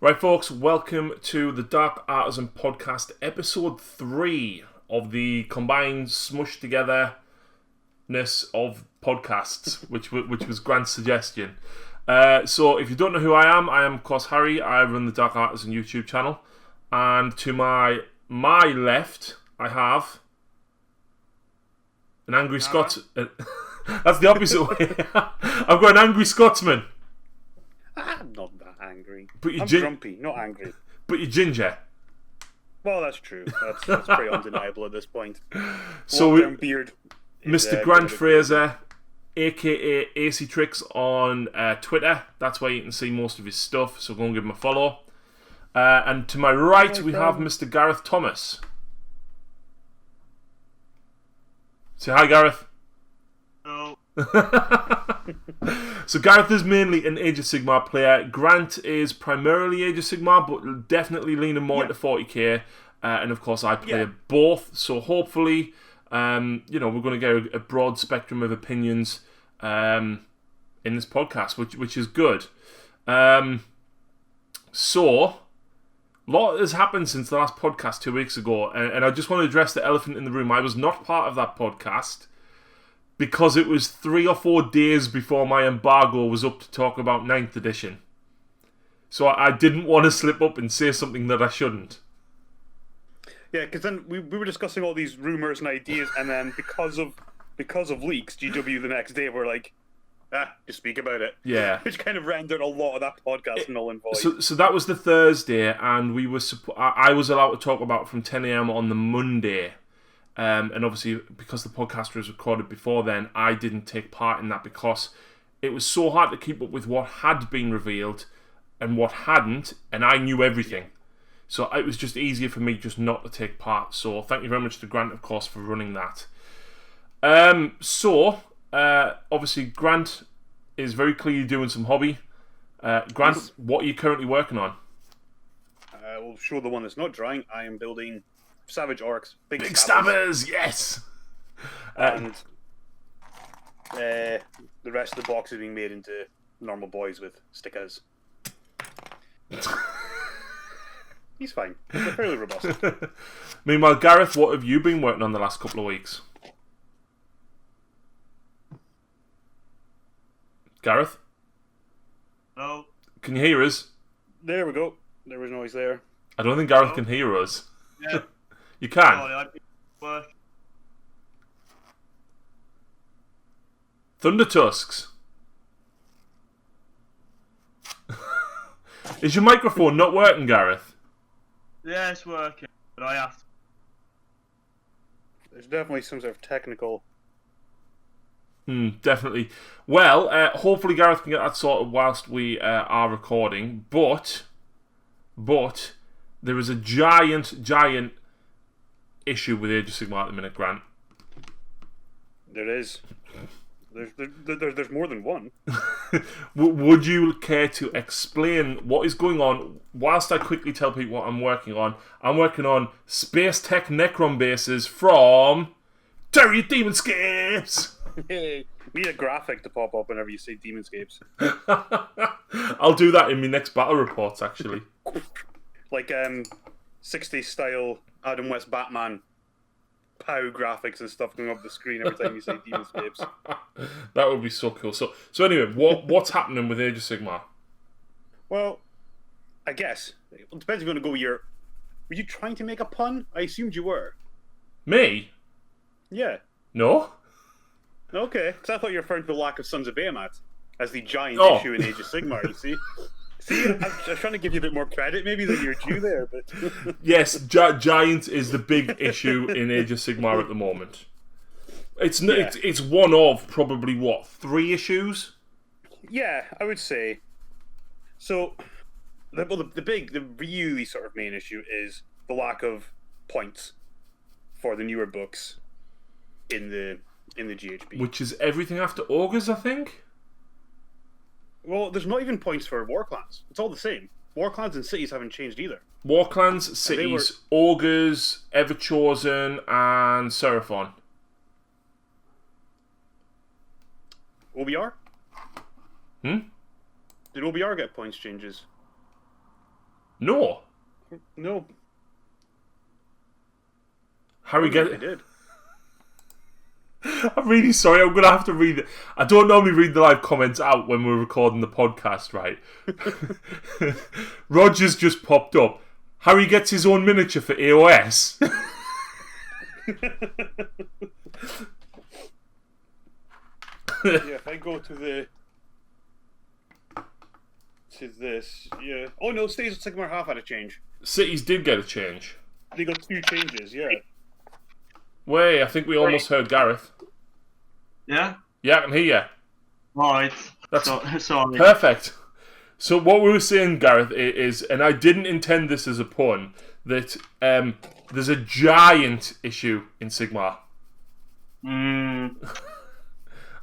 Right, folks, welcome to the Dark Artisan Podcast, episode 3 of the combined smushed togetherness of podcasts, which was Grant's suggestion. So, if you don't know who I am, of course, Harry. I run the Dark Artisan YouTube channel. And to my left, I have an angry Scot. That's the opposite way. I've got an angry Scotsman. I'm not that angry. But I'm grumpy, not angry. But you're ginger. Well, that's true. That's pretty undeniable at this point. So beard. Mr. Grant Fraser, aka AC Tricks on Twitter. That's where you can see most of his stuff. So go and give him a follow. And to my right, we have Mr. Gareth Thomas. Say hi, Gareth. Hello. So Gareth is mainly an Age of Sigmar player. Grant is primarily Age of Sigmar, but definitely leaning more into 40k. And of course, I play both. So hopefully, we're going to get a broad spectrum of opinions in this podcast, which is good. So, a lot has happened since the last podcast 2 weeks ago, and I just want to address the elephant in the room. I was not part of that podcast, because it was 3 or 4 days before my embargo was up to talk about 9th edition. So I didn't want to slip up and say something that I shouldn't. Yeah, because then we were discussing all these rumours and ideas, and then because of leaks, GW the next day were like, just speak about it. Yeah. Which kind of rendered a lot of that podcast null and void. So that was the Thursday, and I was allowed to talk about it from 10 a.m. on the Monday. And obviously, because the podcast was recorded before then, I didn't take part in that because it was so hard to keep up with what had been revealed and what hadn't, and I knew everything. So it was just easier for me just not to take part. So thank you very much to Grant, of course, for running that. Obviously, Grant is very clearly doing some hobby. Grant, yes. What are you currently working on? We'll show the one that's not drying. I am building Savage Orcs, big stabbers, yes. And the rest of the box is being made into normal boys with stickers. He's fine. They're fairly robust. Meanwhile, Gareth, what have you been working on the last couple of weeks? Gareth? Hello. Can you hear us? There we go. There was noise there. I don't think Gareth can hear us. Yeah. You can. Sorry, Thunder Tusks. Is your microphone not working, Gareth? Yeah, it's working, but I have to. There's definitely some sort of technical. Definitely. Well, hopefully Gareth can get that sorted whilst we are recording. But there is a giant issue with Age of Sigmar at the minute, Grant. There is. There's more than one. Would you care to explain what is going on whilst I quickly tell people what I'm working on? I'm working on Space Tech Necron bases from Terry Demonscapes! Hey, we need a graphic to pop up whenever you say Demonscapes. I'll do that in my next battle reports, actually. Like 60s style Adam West Batman POW graphics and stuff going up the screen every time you say Demonscapes. That would be so cool. So anyway, what's happening with Age of Sigmar? Well, I guess it depends if you want to go. Were you trying to make a pun? I assumed you were. Me? Yeah. No. Okay, because I thought you were referring to the lack of Sons of Bahamut as the giant issue in Age of Sigmar. You see. See, I was trying to give you a bit more credit, maybe, than you're due there, but... Yes, Giant is the big issue in Age of Sigmar at the moment. It's one of probably, 3 issues? Yeah, I would say. So, the really sort of main issue is the lack of points for the newer books in the GHB. Which is everything after Ogres, I think? Well, there's not even points for War Clans. It's all the same. War Clans and cities haven't changed either. War Clans, cities, Ogres, Everchosen, and Seraphon. OBR? Hmm? Did OBR get points changes? No. No. Harry They gets... did. I'm really sorry, I'm going to have to read it. I don't normally read the live comments out when we're recording the podcast, right? Roger's just popped up. Harry gets his own miniature for AOS. If I go to this, yeah. Oh no, Stays of Sigmar half had a change. Cities did get a change. They got 2 changes, yeah. Wait, I think we almost heard Gareth. Yeah? Yeah, I can hear you. Right. That's Sorry. perfect. So what we were saying, Gareth, is, and I didn't intend this as a pun, that there's a giant issue in Sigmar.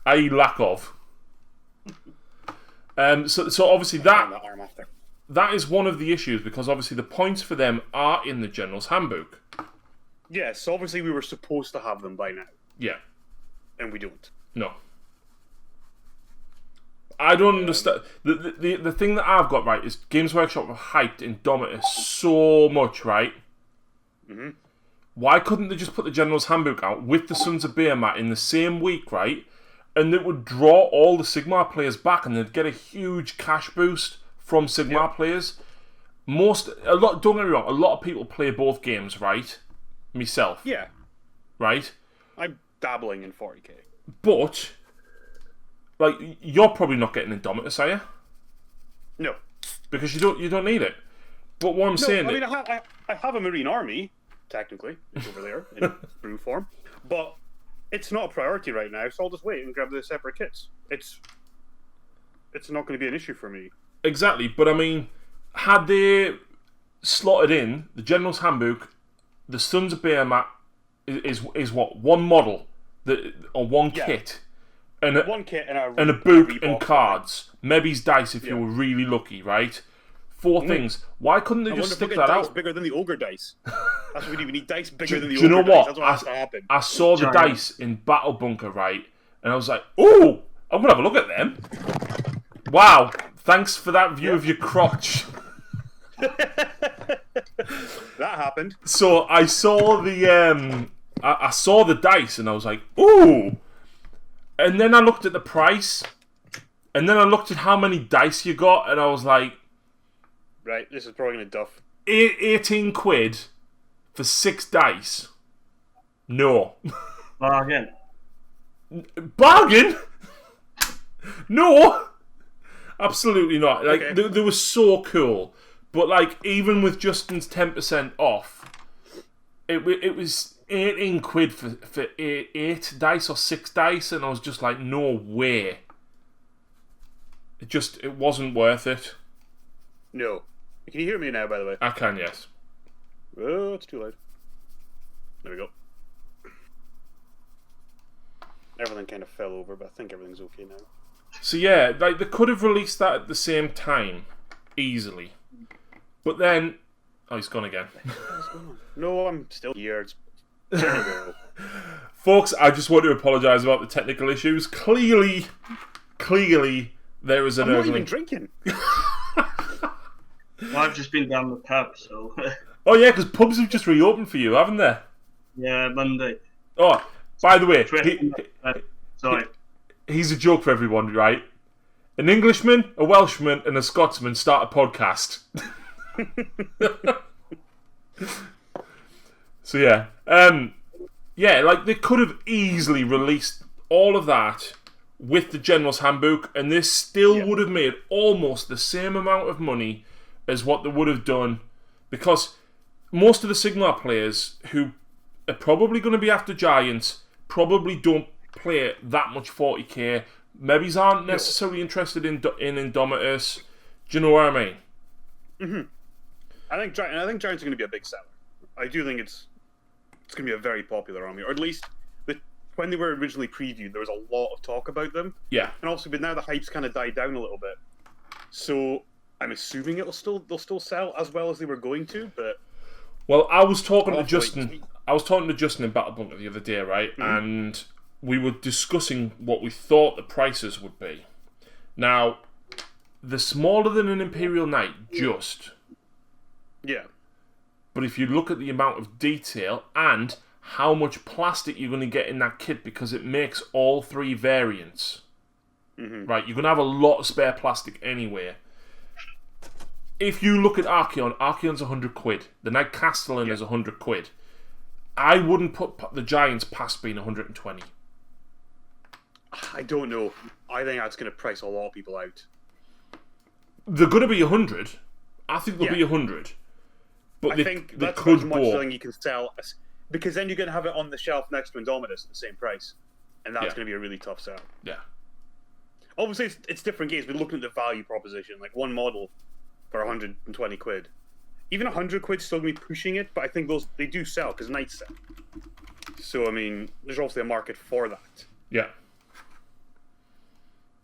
I.e. lack of. So obviously that is one of the issues, because obviously the points for them are in the General's Handbook. Yes, obviously we were supposed to have them by now. Yeah. And we don't. No. I don't understand. The thing that I've got right is Games Workshop have hyped Indominus so much, right? Mm-hmm. Why couldn't they just put the General's Handbook out with the Sons of Behemat in the same week, right? And it would draw all the Sigmar players back, and they'd get a huge cash boost from Sigmar players. Don't get me wrong, a lot of people play both games, right? Myself. Yeah. Right? I'm dabbling in 40k. But, like, you're probably not getting Indominus, are you? No. Because you don't need it. But what I'm saying... I mean, I have a Marine Army, technically. It's over there, in brew form. But it's not a priority right now, so I'll just wait and grab the separate kits. It's not going to be an issue for me. Exactly, but I mean, had they slotted in the General's Handbook, the Sons of Behemat is what? One model, or one kit. And one kit and a book and cards. Maybe's dice if you were really lucky, right? 4 things. Why couldn't they just stick that dice out? bigger than the ogre dice. That's what we need dice bigger than the Do you know ogre dice. what? That's what has to happen. I saw the dice in Battle Bunker, right? And I was like, "Ooh, I'm gonna have a look at them." Wow, thanks for that view of your crotch. That happened. So I saw the I saw the dice and I was like, "Ooh," and then I looked at the price, and then I looked at how many dice you got, and I was like, right, this is probably gonna duff. 18 quid for 6 dice. No. Bargain. Bargain? No. Absolutely not. Like, Okay. they were so cool. But, like, even with Justin's 10% off, it was 18 quid for 8 dice or 6 dice, and I was just like, no way. It wasn't worth it. No. Can you hear me now, by the way? I can, yes. Oh, it's too loud. There we go. Everything kind of fell over, but I think everything's okay now. So yeah, like they could have released that at the same time, easily. But then, oh, he's gone again. What's going on? No, I'm still here. It's terrible. Folks, I just want to apologise about the technical issues. Clearly, there is an I'm not urgent. even drinking. I've just been down the pub, so... Oh yeah, because pubs have just reopened for you, haven't they? yeah, Monday. Oh, by the way, Sorry. he's a joke for everyone, right? An Englishman, a Welshman, and a Scotsman start a podcast. So yeah, like they could have easily released all of that with the General's Handbook, and this still would have made almost the same amount of money as what they would have done, because most of the Sigmar players who are probably going to be after Giants probably don't play that much 40k. Maybe aren't necessarily interested in Indominus. Do you know what I mean? Mm-hmm. I think Giants are going to be a big seller. I do think it's going to be a very popular army, or at least when they were originally previewed, there was a lot of talk about them. Yeah. And also, but now the hype's kind of died down a little bit. So I'm assuming they'll still sell as well as they were going to. But well, I was talking to Justin in Battle Bunker the other day, right? Mm-hmm. And we were discussing what we thought the prices would be. Now, the smaller than an Imperial Knight, just Yeah. But if you look at the amount of detail and how much plastic you're going to get in that kit, because it makes all 3 variants, right? You're going to have a lot of spare plastic anyway. If you look at Archeon's 100 quid. The Knight Castellan is 100 quid. I wouldn't put the Giants past being 120. I don't know. I think that's going to price a lot of people out. They're going to be 100. I think they'll be 100. But I think they that's could as much go. as you can sell. Because then you're going to have it on the shelf next to Indominus at the same price. And that's going to be a really tough sell. Yeah. Obviously, it's different games. We're looking at the value proposition. Like, one model for 120 quid. Even 100 quid still going to be pushing it, but I think they do sell, because Knights sell. So, I mean, there's obviously a market for that. Yeah.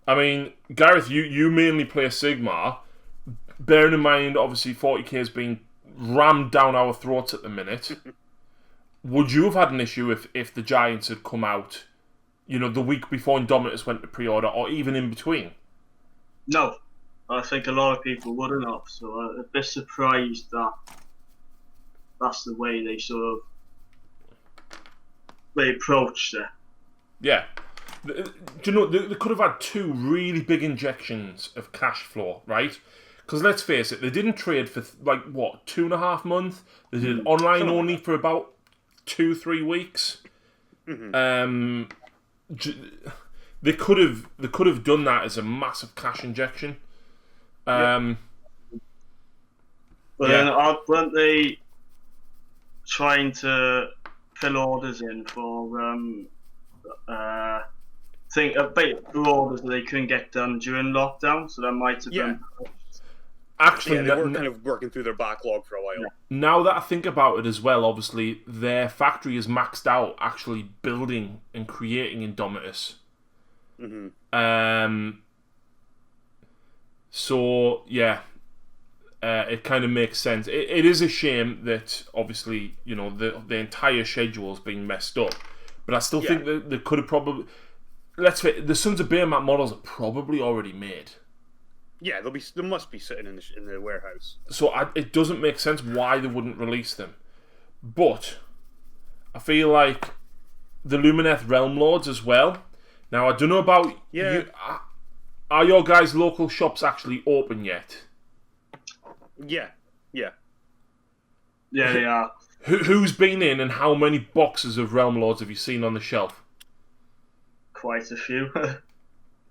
I mean, Gareth, you mainly play a Sigmar. Bearing in mind, obviously, 40k is being rammed down our throats at the minute. Would you have had an issue if the Giants had come out, the week before Indominus went to pre-order, or even in between? No. I think a lot of people wouldn't have, so I'm a bit surprised that that's the way they approached it. Yeah. Do you know, they could have had 2 really big injections of cash flow, right? Because let's face it, they didn't trade for, 2.5 months? They did online only for about 2-3 weeks. They could have done that as a massive cash injection. But then weren't they trying to fill orders in for orders that they couldn't get done during lockdown? So that might have been. Actually, they were kind of working through their backlog for a while. Now that I think about it as well, obviously their factory is maxed out actually building and creating Indominus. So yeah, it kind of makes sense. It is a shame that obviously the entire schedule's been messed up, but I still think that they could have probably. Let's face it, the Sons of Behemoth models are probably already made. Yeah, they must be sitting in the warehouse. So it doesn't make sense why they wouldn't release them. But I feel like the Lumineth Realm Lords as well. Now, I don't know about you. Are your guys' local shops actually open yet? Yeah. Yeah, they are. Who's been in, and how many boxes of Realm Lords have you seen on the shelf? Quite a few.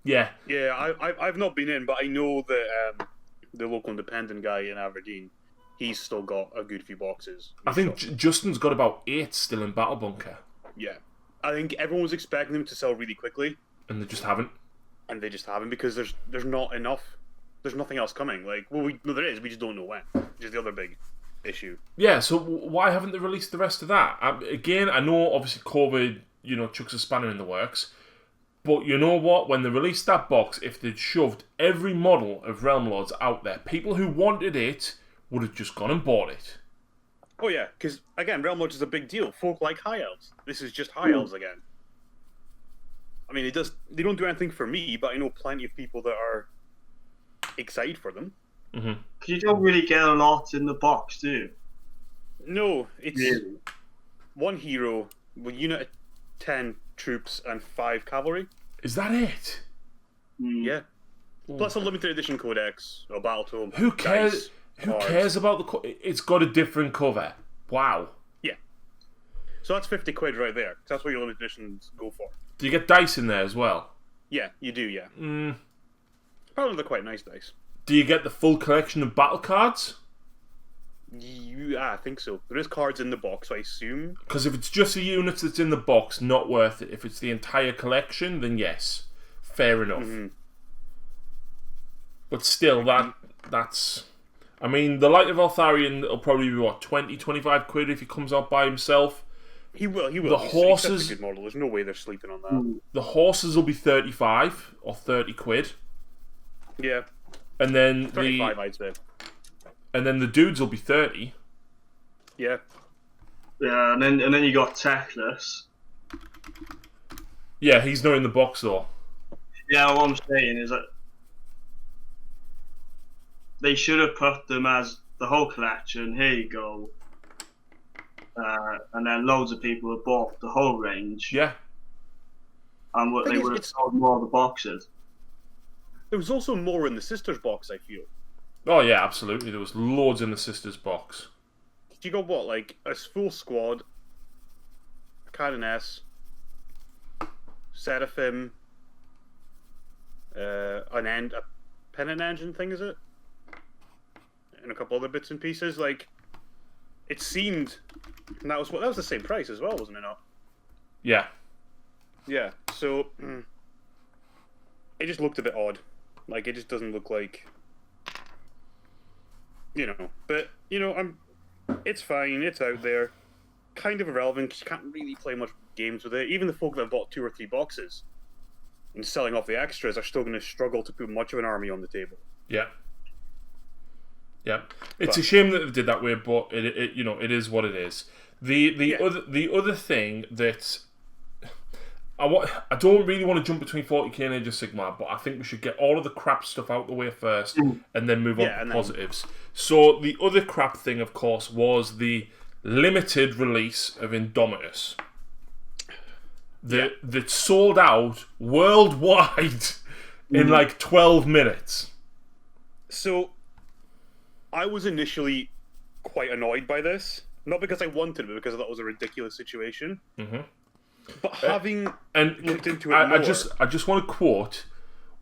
Yeah. Yeah, I've not been in, but I know that the local independent guy in Aberdeen, he's still got a good few boxes. I think Justin's got about 8 still in Battle Bunker. Yeah. I think everyone was expecting them to sell really quickly. And they just haven't. And they just haven't, because there's not enough. There's nothing else coming. There is, we just don't know when. Which is the other big issue. Yeah, so why haven't they released the rest of that? Again, I know obviously COVID, chucks a spanner in the works. But you know what? When they released that box, if they'd shoved every model of Realm Lords out there, people who wanted it would have just gone and bought it. Oh yeah, because again, Realm Lords is a big deal. Folk like High Elves. This is just High Elves again. I mean, they don't do anything for me, but I know plenty of people that are excited for them. Mm-hmm. You don't really get a lot in the box, do you? No, it's one hero with unit of 10 troops and 5 cavalry. Is that it? Yeah. Plus a limited edition codex or battle tome. Who cares? Who cares about the? It's got a different cover. Wow. Yeah. So that's 50 quid right there. That's what your limited editions go for. Do you get dice in there as well? Yeah, you do. Yeah. Probably they're quite nice dice. Do you get the full collection of battle cards? I think so. There is cards in the box, I assume. Because if it's just the units that's in the box, not worth it. If it's the entire collection, then yes, fair enough. But still, that's. I mean, the Light of Altharion will probably be what, 20-25 quid if he comes out by himself. He will. The horses. He's a good model. There's no way they're sleeping on that. The horses will be 35 or 30 quid. Yeah. And then 35, I'd say. And then the dudes will be 30. Yeah. Yeah, and then you got Techless. Yeah, he's not in the box though. Yeah, what I'm saying is that they should have put them as the whole collection. Here you go. And then loads of people have bought the whole range. Yeah. And what they would have sold more of the boxes. There was also more in the Sisters box, I feel. Oh yeah, absolutely. There was loads in the Sisters box. You got what, like a full squad, a Canoness, Seraphim, a pennant engine thing, is it? And a couple other bits and pieces. Like, it seemed, and that was the same price as well, wasn't it? Not? Yeah. Yeah. So it just looked a bit odd. Like, it just doesn't look like, But it's fine. It's out there. Kind of irrelevant because you can't really play much games with it. Even the folk that have bought 2 or 3 boxes and selling off the extras are still going to struggle to put much of an army on the table. Yeah. Yeah. It's a shame that they did that way, but it is what it is. The other thing that I don't really want to jump between 40k and Age of Sigmar, but I think we should get all of the crap stuff out the way first and then move on to positives. So the other crap thing, of course, was the limited release of Indominus. That sold out worldwide in like 12 minutes. So I was initially quite annoyed by this. Not because I wanted it, but because I thought it was a ridiculous situation. Mm-hmm. But having looked into it I more... I just want to quote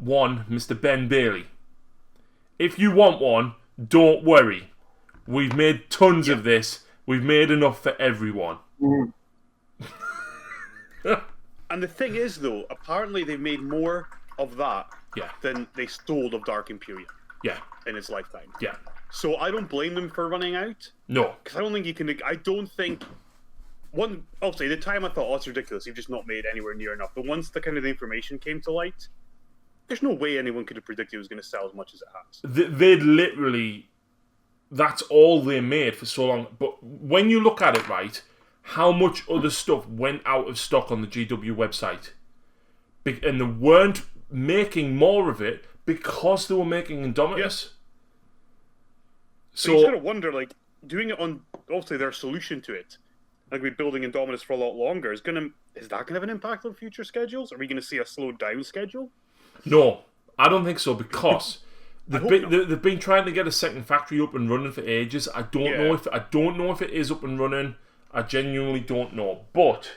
Mr. Ben Bailey. If you want one, don't worry. We've made tons of this. We've made enough for everyone. And the thing is, though, apparently they've made more of that than they stole of Dark Imperium in its lifetime. Yeah. So I don't blame them for running out. No. Because I don't think you can... I don't think... Obviously, the time I thought, it's ridiculous, you've just not made anywhere near enough. But once the kind of information came to light, there's no way anyone could have predicted it was going to sell as much as it has. They literally... That's all they made for so long. But when you look at it, right, how much other stuff went out of stock on the GW website? And they weren't making more of it because they were making Indominus. Yes. So you just gotta wonder, like, doing it on... Obviously, their solution to it, like we're building Indominus for a lot longer, is that going to have an impact on future schedules? Are we going to see a slowed down schedule? No, I don't think so, because they've been trying to get a second factory up and running for ages. I don't know if it is up and running. I genuinely don't know. But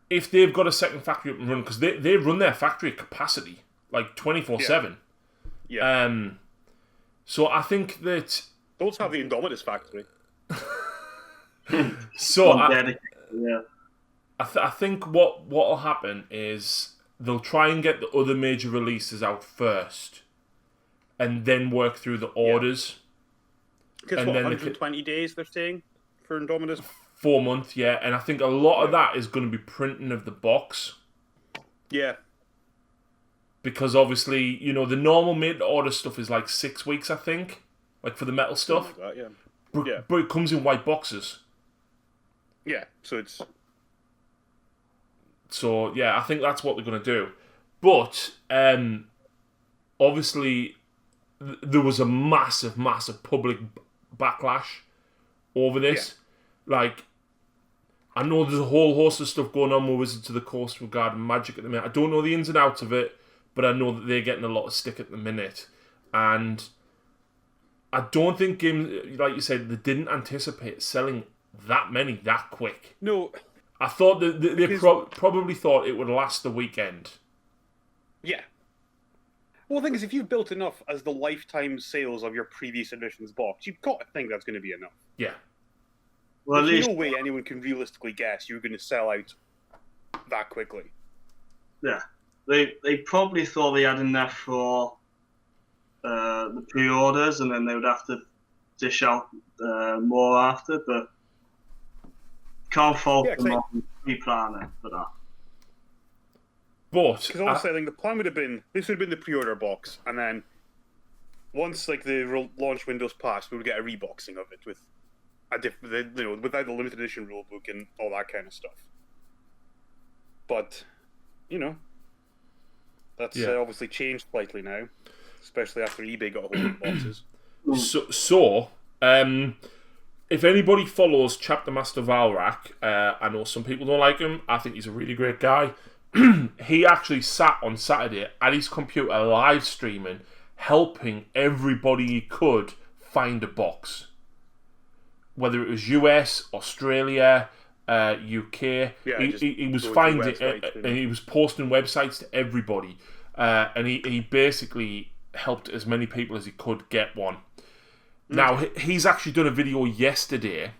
if they've got a second factory up and running, because they run their factory at capacity, like 24/7. Yeah. So I think that those have the Indominus factory. So I think what'll happen is they'll try and get the other major releases out first, and then work through the orders. Because 120 days they're saying for Indominus. 4 months, yeah, and I think a lot of that is going to be printing of the box. Yeah. Because obviously, the normal made-to-order stuff is like 6 weeks, I think, like for the metal stuff. Like that, But it comes in white boxes. Yeah, so it's... So, yeah, I think that's what they're going to do. But, obviously, there was a massive, massive public backlash over this. Yeah. Like, I know there's a whole host of stuff going on with Wizards of the Coast regarding Magic at the minute. I don't know the ins and outs of it, but I know that they're getting a lot of stick at the minute. And I don't think games, like you said, they didn't anticipate selling that many that quick. No. I thought that they probably thought it would last the weekend. Yeah. Well, the thing is, if you've built enough as the lifetime sales of your previous edition's box, you've got to think that's going to be enough. Yeah. Well, there's no way anyone can realistically guess you're going to sell out that quickly. Yeah. They probably thought they had enough for the pre-orders, and then they would have to dish out more after, but can't fault them on pre-planning for that. But because obviously, I think the plan would have been this would have been the pre-order box, and then once like the launch windows passed, we would get a reboxing of it with without the limited edition rulebook and all that kind of stuff. But that's obviously changed slightly now, especially after eBay got a hold of the boxes. So, if anybody follows Chapter Master Valrack, I know some people don't like him. I think he's a really great guy. He actually sat on Saturday at his computer live streaming, helping everybody he could find a box. Whether it was US, Australia, UK, he was finding and he was posting websites to everybody, and he basically helped as many people as he could get one. Now, he's actually done a video yesterday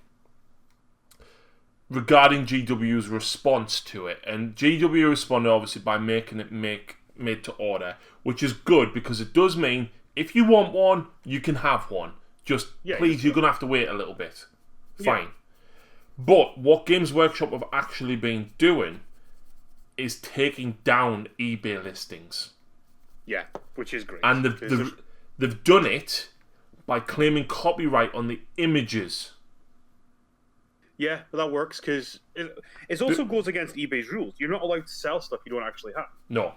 regarding GW's response to it. And GW responded, obviously, by making it made to order, which is good because it does mean if you want one, you can have one. Just, please, you're going to have to wait a little bit. Fine. But what Games Workshop have actually been doing is taking down eBay listings. Yeah, which is great. And they've done it by claiming copyright on the images. Yeah, but that works because it also goes against eBay's rules. You're not allowed to sell stuff you don't actually have. No.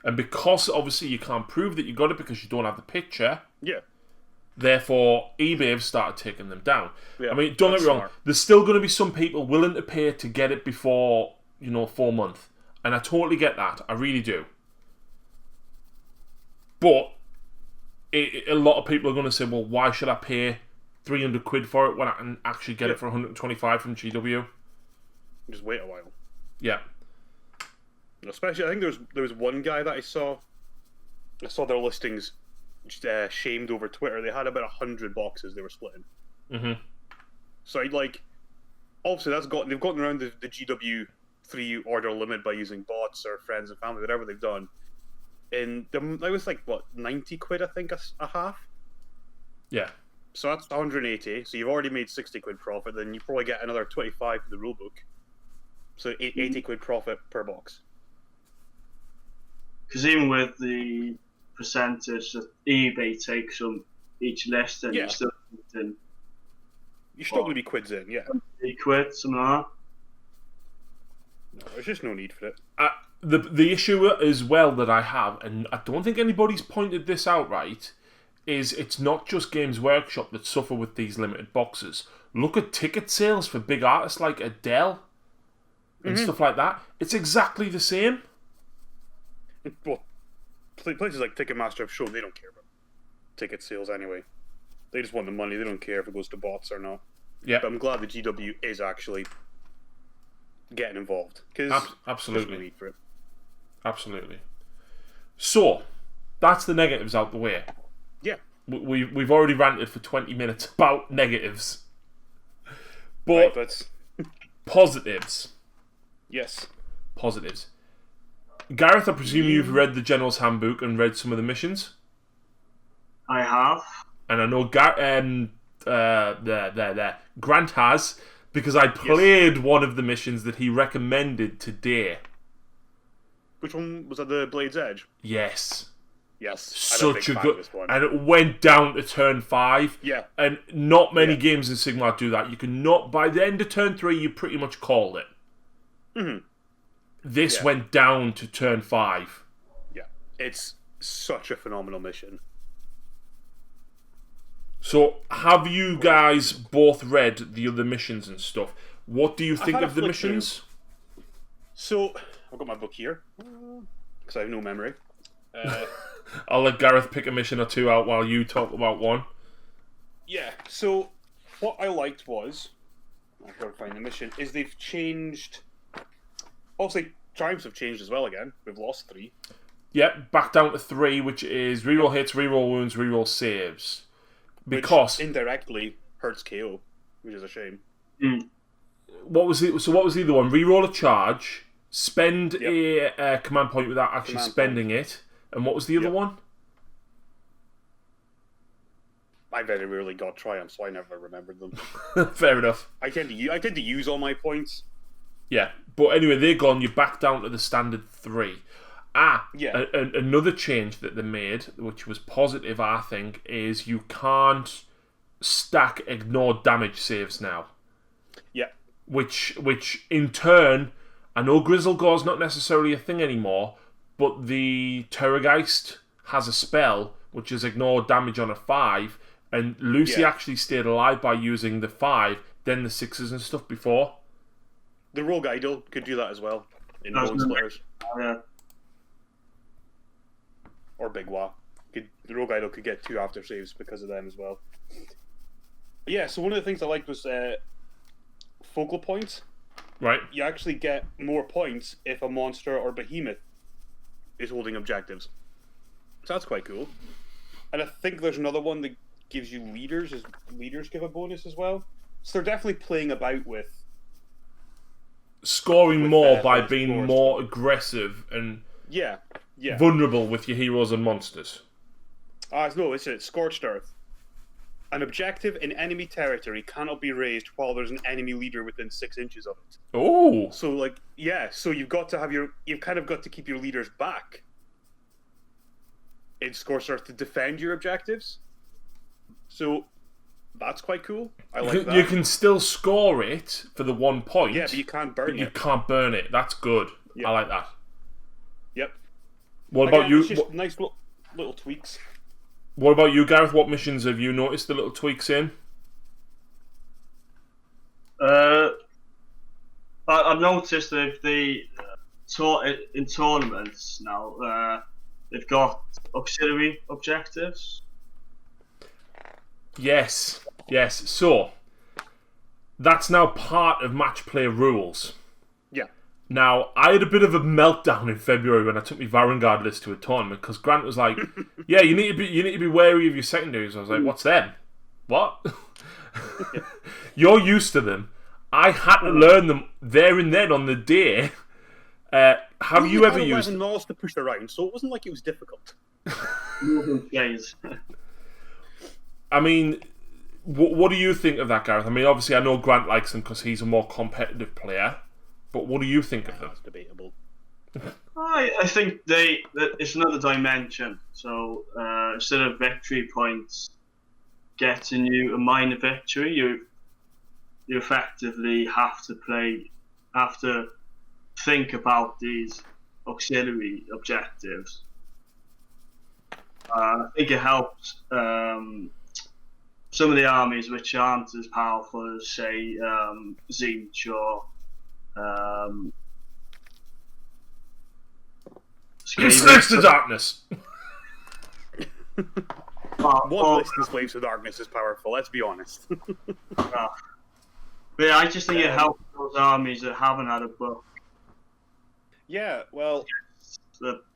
And because obviously you can't prove that you got it because you don't have the picture. Yeah. Therefore, eBay have started taking them down. Yeah, I mean, don't get me wrong. There's still going to be some people willing to pay to get it before 4 months, and I totally get that. I really do. But a lot of people are going to say, well, why should I pay 300 quid for it when I can actually get it for 125 from GW? Just wait a while. Yeah. Especially, I think there was one guy that I saw their listings shamed over Twitter. They had about 100 boxes they were splitting. Mm-hmm. So obviously they've gotten around the GW 3 order limit by using bots or friends and family, whatever they've done. And that was 90 quid, I think, a half. Yeah. So that's 180. So you've already made 60 quid profit. Then you probably get another 25 for the rulebook. So 80 quid profit per box. Because even with the percentage that eBay takes on each listing, you're still getting... You're still going to be quids in, yeah. 3 quid, something like that. No, there's just no need for it. The issue as well that I have, and I don't think anybody's pointed this out right, is it's not just Games Workshop that suffer with these limited boxes. Look at ticket sales for big artists like Adele and stuff like that. It's exactly the same. Well, places like Ticketmaster have shown they don't care about ticket sales anyway. They just want the money. They don't care if it goes to bots or not. Yeah. But I'm glad the GW is actually getting involved. Absolutely. There's no need for it. Absolutely. So, that's the negatives out the way. Yeah. We've already ranted for 20 minutes about negatives. But positives. Yes. Positives. Gareth, I presume you've read the General's Handbook and read some of the missions? I have. And I know Grant has, because I played one of the missions that he recommended today. Which one was that? The Blade's Edge? Yes. Such a good one. And it went down to turn 5. Yeah. And not many games in Sigmar do that. You can not, by the end of turn 3, you pretty much called it. Mm-hmm. This went down to turn 5. Yeah. It's such a phenomenal mission. So, have you guys both read the other missions and stuff? What do you think of the missions? So, I've got my book here, because I have no memory. I'll let Gareth pick a mission or two out while you talk about one. Yeah, so what I liked was, I've got to find the mission, is they've changed... Obviously, triumphs have changed as well again. We've lost 3. Yep, back down to 3, which is reroll hits, reroll wounds, reroll saves. Because which indirectly hurts KO, which is a shame. What was the other one? Reroll a charge, spend a command point without actually spending it, and what was the other one? I very rarely got triumphs, so I never remembered them. Fair enough. I tend to use all my points. Yeah, but anyway, they're gone. You're back down to the standard 3. Another change that they made, which was positive, I think, is you can't stack ignored damage saves now. Yeah. Which in turn, I know Grizzle Gore's not necessarily a thing anymore, but the Terrorgeist has a spell which is ignore damage on a 5, and Lucy actually stayed alive by using the 5, then the 6s and stuff before. The Rogue Idol could do that as well in Bone Splitters. Yeah. Or Big Wa. The Rogue Idol could get 2 after saves because of them as well. But yeah, so one of the things I liked was focal points. Right. You actually get more points if a monster or behemoth is holding objectives. So that's quite cool. And I think there's another one that gives you leaders. Leaders give a bonus as well. So they're definitely playing about with scoring more by those being scores. more aggressive and Yeah. vulnerable with your heroes and monsters. No, it's Scorched Earth. An objective in enemy territory cannot be raised while there's an enemy leader within 6 inches of it. Oh. So so you've kind of got to keep your leaders back in Scorched Earth to defend your objectives. So that's quite cool. I like that. You can still score it for the 1 point. Yeah, but you can't burn it. You can't burn it. That's good. Yeah. I like that. Yep. What about you? It's just nice little tweaks. What about you, Gareth? What missions have you noticed the little tweaks in? I've noticed that in tournaments now, they've got auxiliary objectives. Yes. So, that's now part of match play rules. Yeah. Now, I had a bit of a meltdown in February when I took my Varangard list to a tournament because Grant was like, "Yeah, you need to be wary of your secondaries." I was like, "What's them? What? You're used to them. I had to learn them there and then on the day." Have you ever used 11 miles to push around, so it wasn't like it was difficult. I mean, what do you think of that, Gareth? I mean, obviously, I know Grant likes them because he's a more competitive player. But what do you think of them? That's debatable. I think it's another dimension. So instead of victory points getting you a minor victory, you effectively have to think about these auxiliary objectives. I think it helps some of the armies which aren't as powerful as, say, Zinch or Slaves to Darkness. One list in Slaves to Darkness is powerful, let's be honest. But yeah, I just think it helps those armies that haven't had a book. Yeah, well,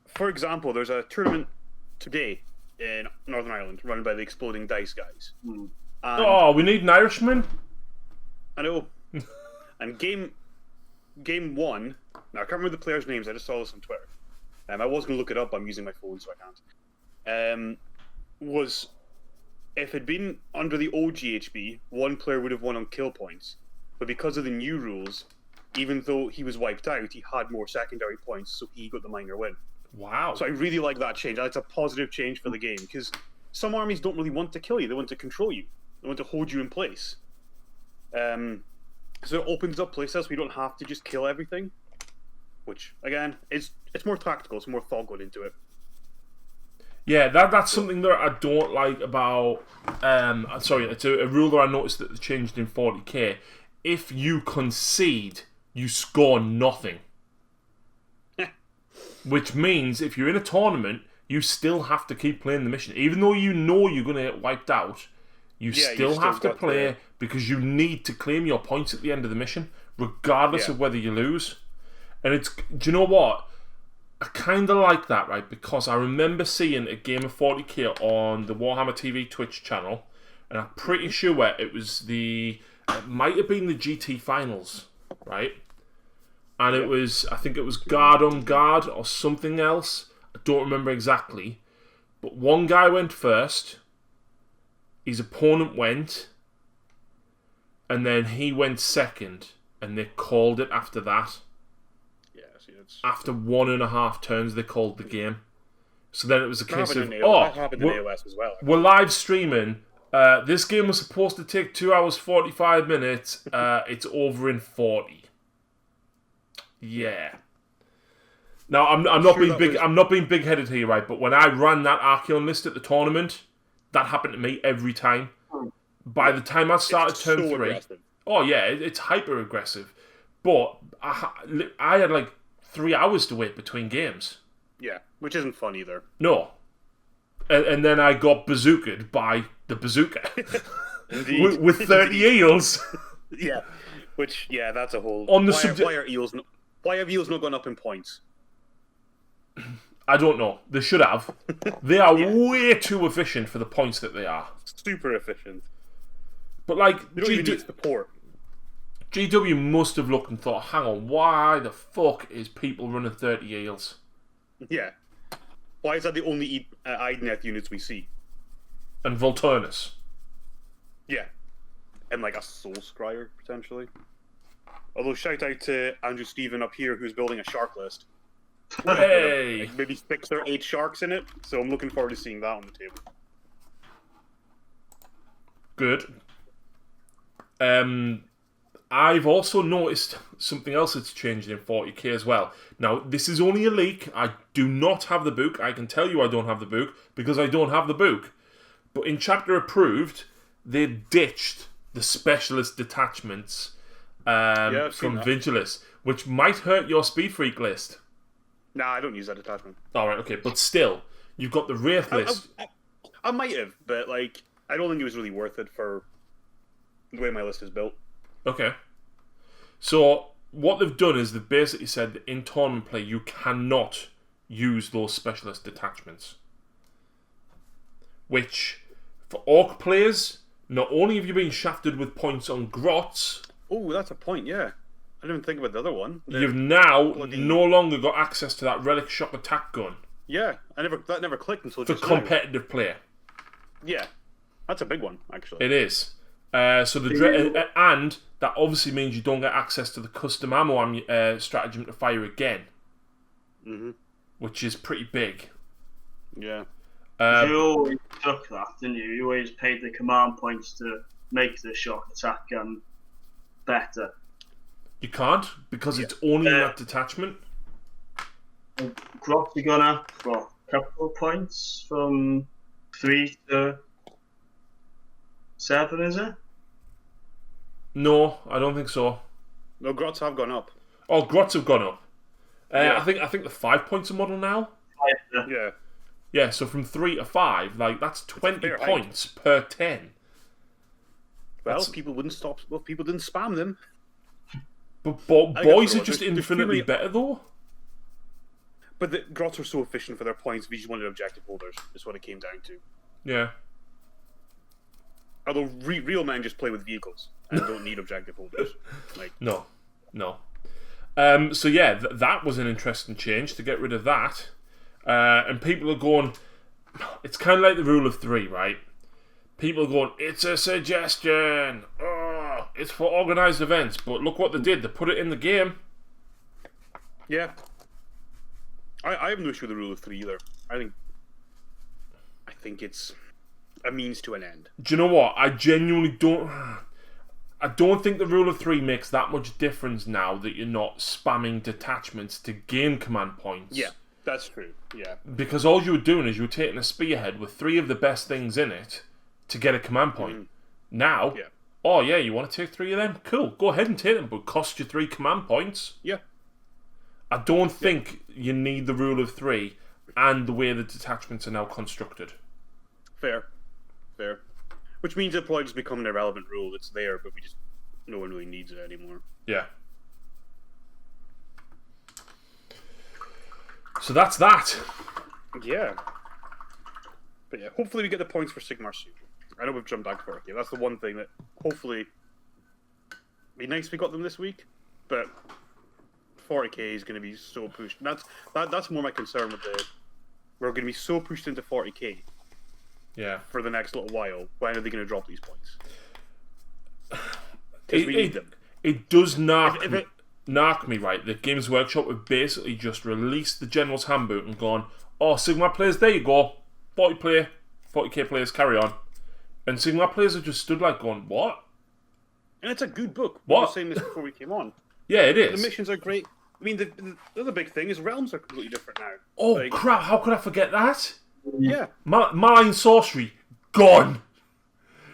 for example, there's a tournament today in Northern Ireland run by the Exploding Dice guys. And we need an Irishman. I know. And game 1, now I can't remember the players' names, I just saw this on Twitter. I was going to look it up, I'm using my phone so I can't. Was, if it had been under the old GHB, one player would have won on kill points. But because of the new rules, even though he was wiped out, he had more secondary points, so he got the minor win. Wow. So I really like that change. It's a positive change for the game, because some armies don't really want to kill you, they want to control you. They want to hold you in place. So it opens up playstyles so you don't have to just kill everything. Which, again, it's more tactical, it's more thought going into it. Yeah, that's something that I don't like about... it's a rule that I noticed that they changed in 40k. If you concede, you score nothing. Which means if you're in a tournament, you still have to keep playing the mission. Even though you know you're going to get wiped out, you still have to play because you need to claim your points at the end of the mission, regardless of whether you lose. And do you know what? I kind of like that, right? Because I remember seeing a game of 40k on the Warhammer TV Twitch channel, and I'm pretty sure it might have been the GT finals, right? And I think it was guard on guard or something else. I don't remember exactly. But one guy went first, his opponent went, and then he went second, and they called it after that. After 1.5 turns, they called the game. So then it was a case of, that happened in AOS as well. We're live streaming. This game was supposed to take 2 hours 45 minutes. It's over in 40. Yeah. Now, I'm not being big-headed here, right? But when I ran that Archeon list at the tournament, that happened to me every time. By the time I started turn 3, aggressive. Oh yeah, it's hyper aggressive. But I had like 3 hours to wait between games. Yeah, which isn't fun either. No. And then I got bazookaed by the bazooka. Indeed. with 30 eels. Yeah, which that's a whole. On the why have eels not gone up in points? I don't know. They should have. They are way too efficient for the points that they are. Super efficient. But like, they don't even need support. GW must have looked and thought, hang on, why the fuck is people running 30 eels? Yeah. Why is that the only Idneth units we see? And Volturnus. Yeah. And like a Soul Scryer, potentially. Although, shout out to Andrew Stephen up here who's building a shark list. Hey! Like maybe 6 or 8 sharks in it, so I'm looking forward to seeing that on the table. Good. I've also noticed something else that's changed in 40k as well. Now, this is only a leak. I do not have the book. I can tell you I don't have the book because I don't have the book. But in Chapter Approved, they ditched the specialist detachments from Vigilis, which might hurt your Speed Freak list. Nah, I don't use that detachment. Alright, okay. But still, you've got the Wraith list. I might have, but like, I don't think it was really worth it for the way my list is built. Okay. So, what they've done is they've basically said that in tournament play, you cannot use those specialist detachments. Which, for Orc players, not only have you been shafted with points on Grots... Oh, that's a point, yeah. I didn't even think about the other one. You've now no longer got access to that Relic Shock attack gun. Yeah, that never clicked until for just competitive play. Yeah, that's a big one, actually. It is. So the and that obviously means you don't get access to the custom ammo stratagem to fire again, which is pretty big. Yeah. You always took that, didn't you? You always paid the command points to make the shock attack gun better. You can't because it's only in that detachment. Grots are gone up for a couple of points from 3 to 7, is it? No, I don't think so. No, Grots have gone up. Oh, Grots have gone up. I think the 5 points a model now. Yeah. Yeah, so from 3 to 5, like that's 20 points per 10. Well, people wouldn't stop. Well, people didn't spam them. But boys are just infinitely better though. But the Grots were so efficient for their points, we just wanted objective holders. Is what it came down to. Yeah. Although real men just play with vehicles and don't need objective holders. Like no. So yeah, that was an interesting change to get rid of that. And people are going. It's kind of like the rule of 3, right? People are going. It's a suggestion. Oh, it's for organised events. But look what they did. They put it in the game. Yeah. I have no issue with the rule of 3 either. I think it's a means to an end. Do you know what? I genuinely don't. I don't think the rule of 3 makes that much difference now that you're not spamming detachments to gain command points. Yeah, that's true. Yeah. Because all you were doing is you were taking a spearhead with 3 of the best things in it to get a command point. Now, oh yeah, you want to take 3 of them? Cool, go ahead and take them, but cost you 3 command points. Yeah. I don't think you need the rule of 3 and the way the detachments are now constructed. Fair. Which means it'll probably just become an irrelevant rule. It's there, but no one really needs it anymore. Yeah. So that's that. Yeah. But yeah, hopefully we get the points for Sigmar soon. I know we've jumped back for it. Yeah, that's the one thing that hopefully be nice we got them this week, but 40k is going to be so pushed. That's more my concern with we're going to be so pushed into 40k. Yeah. For the next little while, when are they going to drop these points? Because we need them. It does narc me, right? The Games Workshop have basically just released the General's Handbook and gone, oh, Sigmar players, there you go. 40k players, carry on. And Sigmar players have just stood like going, what? And it's a good book. What? I was saying this before we came on. Yeah, it is. The missions are great. I mean, the other big thing is realms are completely different now. Oh crap! How could I forget that? Yeah. Malign sorcery gone.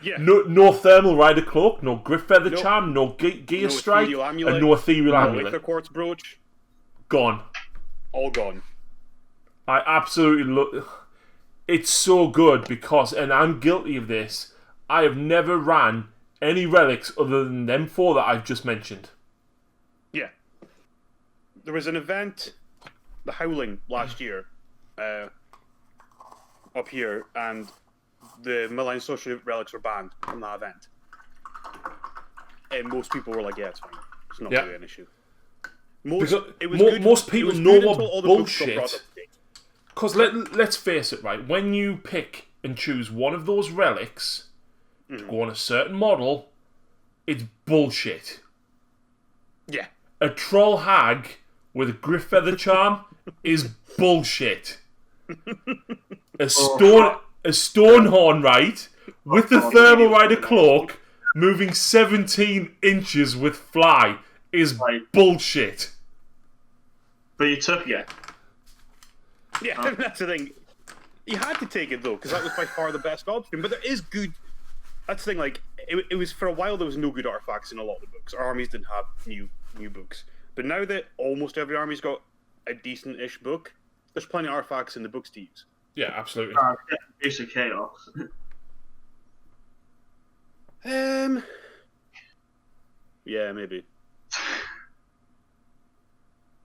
Yeah. No thermal rider cloak, no griff feather charm, no gear strike, and no ethereal amulet. Aether quartz brooch. Gone. All gone. I absolutely love. It's so good because, and I'm guilty of this, I have never ran any relics other than them 4 that I've just mentioned. Yeah. There was an event, the Howling, last year, up here, and the Malign Sorcery relics were banned from that event. And most people were like, yeah, it's fine. It's not really an issue. Most people know what bullshit. Because let's face it, right? When you pick and choose one of those relics to go on a certain model, it's bullshit. Yeah. A troll hag with a griff feather charm is bullshit. A stone horn, right, with the thermal rider cloak, moving 17 inches with fly is bullshit. But you took it. Yeah, that's the thing. You had to take it though, because that was by far the best option. But there is good. That's the thing. Like it was for a while, there was no good artifacts in a lot of the books. Our armies didn't have new books, but now that almost every army's got a decent-ish book, there's plenty of artifacts in the books to use. Yeah, absolutely. Use of chaos. Yeah, maybe.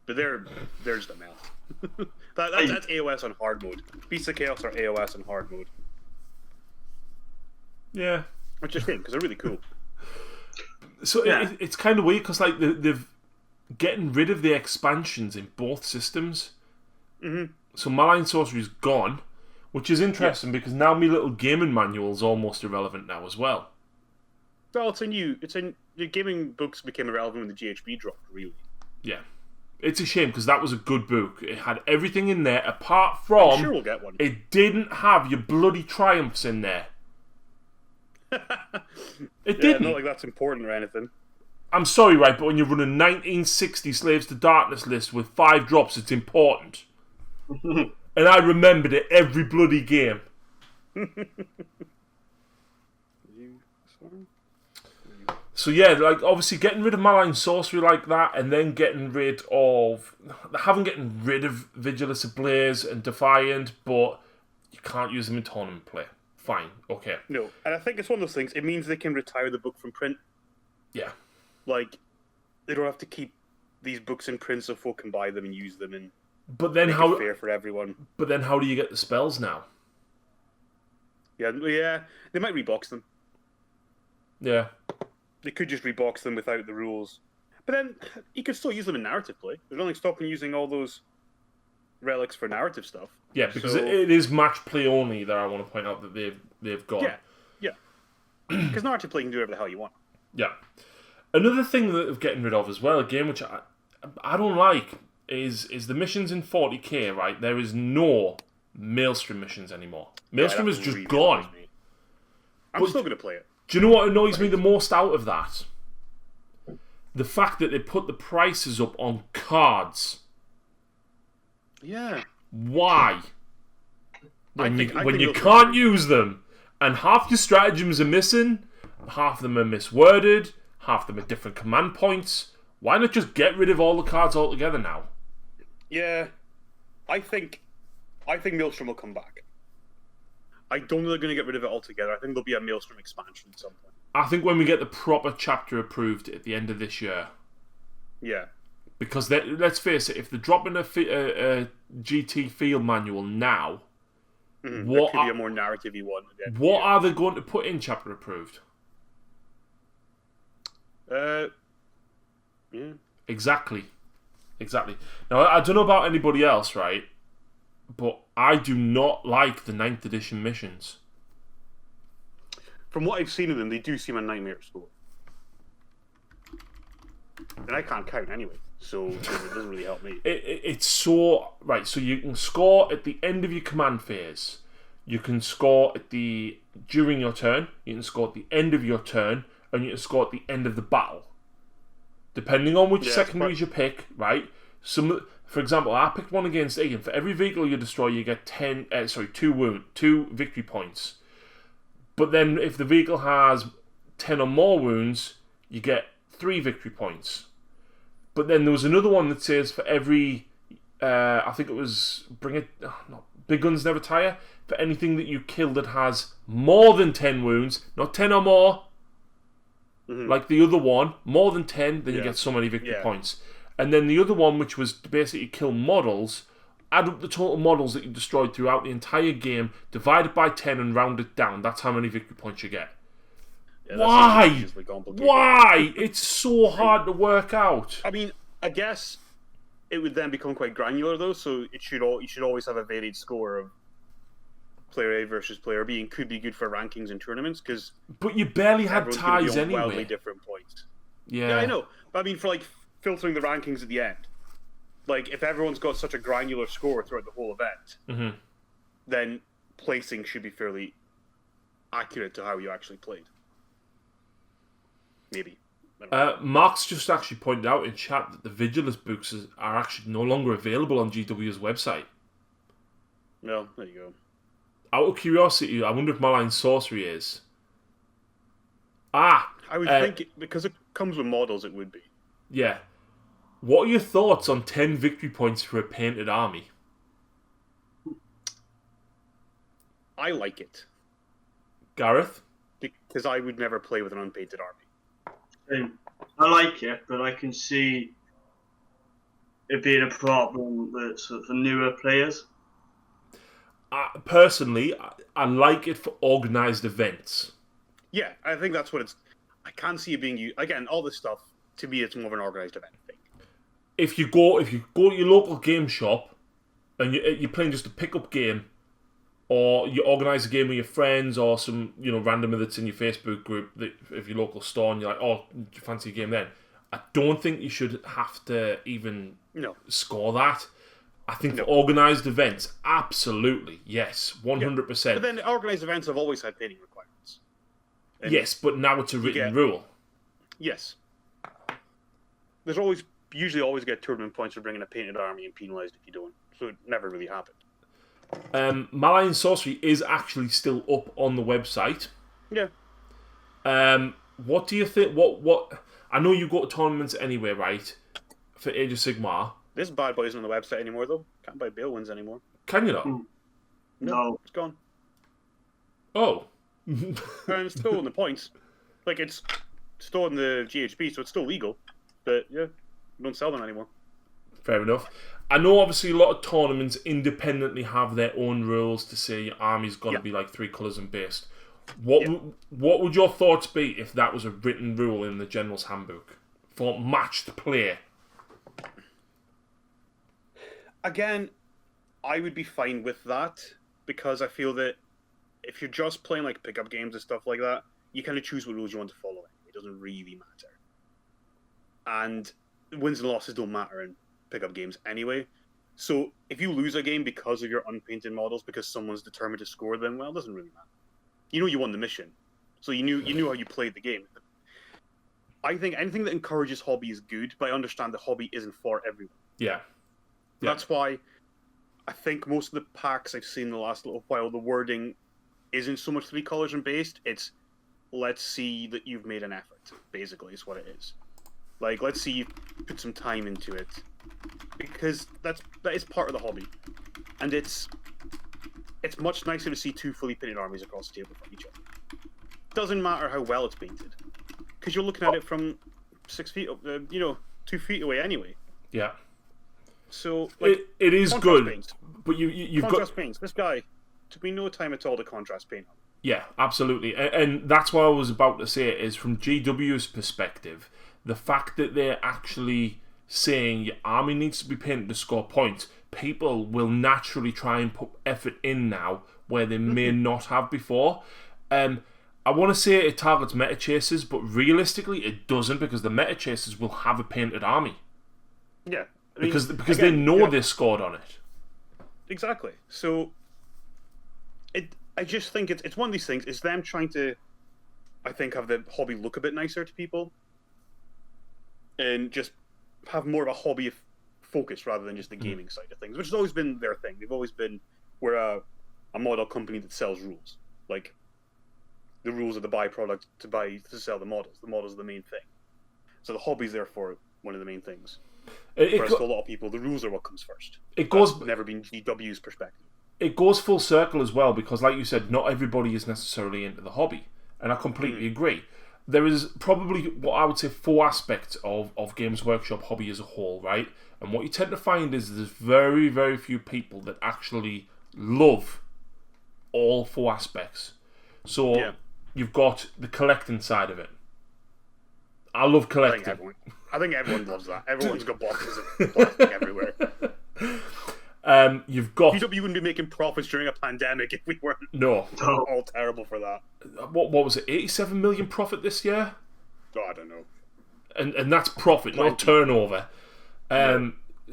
But they're just a mess. That's AOS on hard mode. Beasts of Chaos are AOS on hard mode. Yeah. Which is a shame, because they're really cool. So it's kind of weird, because like they've getting rid of the expansions in both systems. Mm-hmm. So Malign Sorcery's gone, which is interesting because now my little gaming manual's almost irrelevant now as well. Well, the gaming books became irrelevant when the GHB dropped, really. Yeah. It's a shame because that was a good book. It had everything in there apart from... I'm sure we'll get one. It didn't have your bloody triumphs in there. It didn't. Not like that's important or anything. I'm sorry, right, but when you run a 1960 Slaves to Darkness list with 5 drops, it's important. And I remembered it every bloody game. So yeah, like obviously getting rid of Malign Sorcery like that, and then getting rid of... They haven't getting rid of Vigilus Ablaze and Defiant, but you can't use them in tournament play. Fine, okay. No, and I think it's one of those things, it means they can retire the book from print. Yeah. Like, they don't have to keep these books in print so folk can buy them and use them and but then make how, it fair for everyone. But then how do you get the spells now? Yeah, they might rebox them. Yeah. They could just rebox them without the rules. But then, you could still use them in narrative play. There's nothing stopping using all those relics for narrative stuff. Yeah, because it is match play only that I want to point out that they've got. Yeah. Because narrative play can do whatever the hell you want. Yeah. Another thing that they're getting rid of as well, a game which I don't like, is the missions in 40k, right? There is no Maelstrom missions anymore. Maelstrom is just gone. I'm still going to play it. Do you know what annoys me the most out of that? The fact that they put the prices up on cards. Yeah. Why? When you can't use them, and half your stratagems are missing, half of them are misworded, half of them are different command points. Why not just get rid of all the cards altogether now? Yeah, I think Maelstrom will come back. I don't know they're going to get rid of it altogether. I think there'll be a Maelstrom expansion at some point. I think when we get the proper chapter approved at the end of this year. Yeah. Because let's face it, if they're dropping a GT field manual now, there could be a more narrative-y one. What are they going to put in chapter approved? Yeah. Exactly. Now, I don't know about anybody else, right? But I do not like the 9th edition missions. From what I've seen of them, they do seem a nightmare to score. And I can't count anyway, so it doesn't really help me. It's so... Right, so you can score at the end of your command phase. You can score during your turn. You can score at the end of your turn. And you can score at the end of the battle. Depending on which secondaries you pick, right? For example, I picked one against Ian. For every vehicle you destroy, you get 2 victory points. But then if the vehicle has 10 or more wounds, you get 3 victory points. But then there was another one that says for every, I think it was Big Guns Never Tire, for anything that you kill that has more than 10 wounds, not 10 or more, like the other one, more than 10, then you get so many victory points. And then the other one, which was to basically kill models, add up the total models that you destroyed throughout the entire game, divide it by 10 and round it down. That's how many victory points you get. Yeah, Why? Why? It's so hard to work out. I mean, I guess it would then become quite granular, though, so you should always have a varied score of player A versus player B, and could be good for rankings and tournaments, because... But you barely had ties anyway. Wildly different points. Yeah, I know. But I mean, for, like, filtering the rankings at the end, like, if everyone's got such a granular score throughout the whole event, then placing should be fairly accurate to how you actually played. Maybe. Mark's just actually pointed out in chat that the Vigilus books are actually no longer available on GW's website. Well, there you go. Out of curiosity, I wonder if Malign Sorcery is. I would think, because it comes with models, it would be. Yeah. What are your thoughts on 10 victory points for a painted army? I like it. Gareth? Because I would never play with an unpainted army. I like it, but I can see it being a problem with sort of newer players. Personally, I like it for organised events. Yeah, I think that's what it's... I can't see it being used... Again, all this stuff, to me, it's more of an organised event thing. If you go to your local game shop and you're playing just a pick-up game, or you organise a game with your friends or some randomer that's in your Facebook group of your local store, and you're like, oh, do you fancy a game then? I don't think you should have to even score that. I think for organised events, absolutely, yes, 100%. Yeah. But then organised events have always had painting requirements. And yes, but now it's a written rule. Yes. There's usually always get tournament points for bringing a painted army and penalised if you don't. So it never really happened. Malign Sorcery is actually still up on the website. Yeah. What do you think? What? I know you go to tournaments anyway, right? For Age of Sigmar. This bad boy isn't on the website anymore, though. Can't buy Balewinds anymore. Can you not? No. It's gone. Oh. And it's still in the points. Like, it's still in the GHB, so it's still legal. But, yeah, don't sell them anymore. Fair enough. I know, obviously, a lot of tournaments independently have their own rules to say your army's got to be, like, 3 colours and based. What would your thoughts be if that was a written rule in the General's Handbook for matched play? Again, I would be fine with that, because I feel that if you're just playing like pickup games and stuff like that, you kind of choose what rules you want to follow. It doesn't really matter. And wins and losses don't matter in pickup games anyway. So if you lose a game because of your unpainted models, because someone's determined to score them, well, it doesn't really matter. You know you won the mission, so you knew how you played the game. I think anything that encourages hobby is good, but I understand the hobby isn't for everyone. Yeah. That's why I think most of the packs I've seen in the last little while, the wording isn't so much 3 colours and based. It's, let's see that you've made an effort, basically, is what it is. Like, let's see you've put some time into it. Because that is part of the hobby. And it's much nicer to see 2 fully painted armies across the table from each other. Doesn't matter how well it's painted. Because you're looking at it from 6 feet, 2 feet away anyway. Yeah. So like, it is good, paints. But you've contrast got paints. This guy took me no time at all to contrast paint. Yeah, absolutely, and that's what I was about to say. Is from GW's perspective, the fact that they're actually saying your army needs to be painted to score points, people will naturally try and put effort in now where they may not have before. I want to say it targets meta chasers, but realistically, it doesn't, because the meta chasers will have a painted army. Yeah. I mean, because again, they know they scored on it. Exactly. So, I just think it's one of these things. It's them trying to, I think, have the hobby look a bit nicer to people, and just have more of a hobby focused rather than just the gaming side of things, which has always been their thing. They've always been, we're a model company that sells rules. Like, the rules are the byproduct to sell the models. The models are the main thing. So the hobby's therefore one of the main things. Whereas for a lot of people, the rules are what comes first. That's never been GW's perspective. It goes full circle as well, because like you said, not everybody is necessarily into the hobby. And I completely agree. There is probably what I would say 4 aspects of Games Workshop hobby as a whole, right? And what you tend to find is there's very, very few people that actually love all 4 aspects. So you've got the collecting side of it. I love collecting. I think everyone loves that. Everyone's got boxes of plastic everywhere. You've got... GW wouldn't be making profits during a pandemic if we weren't all terrible for that. What was it? 87 million profit this year? Oh, I don't know. And that's profit, not turnover.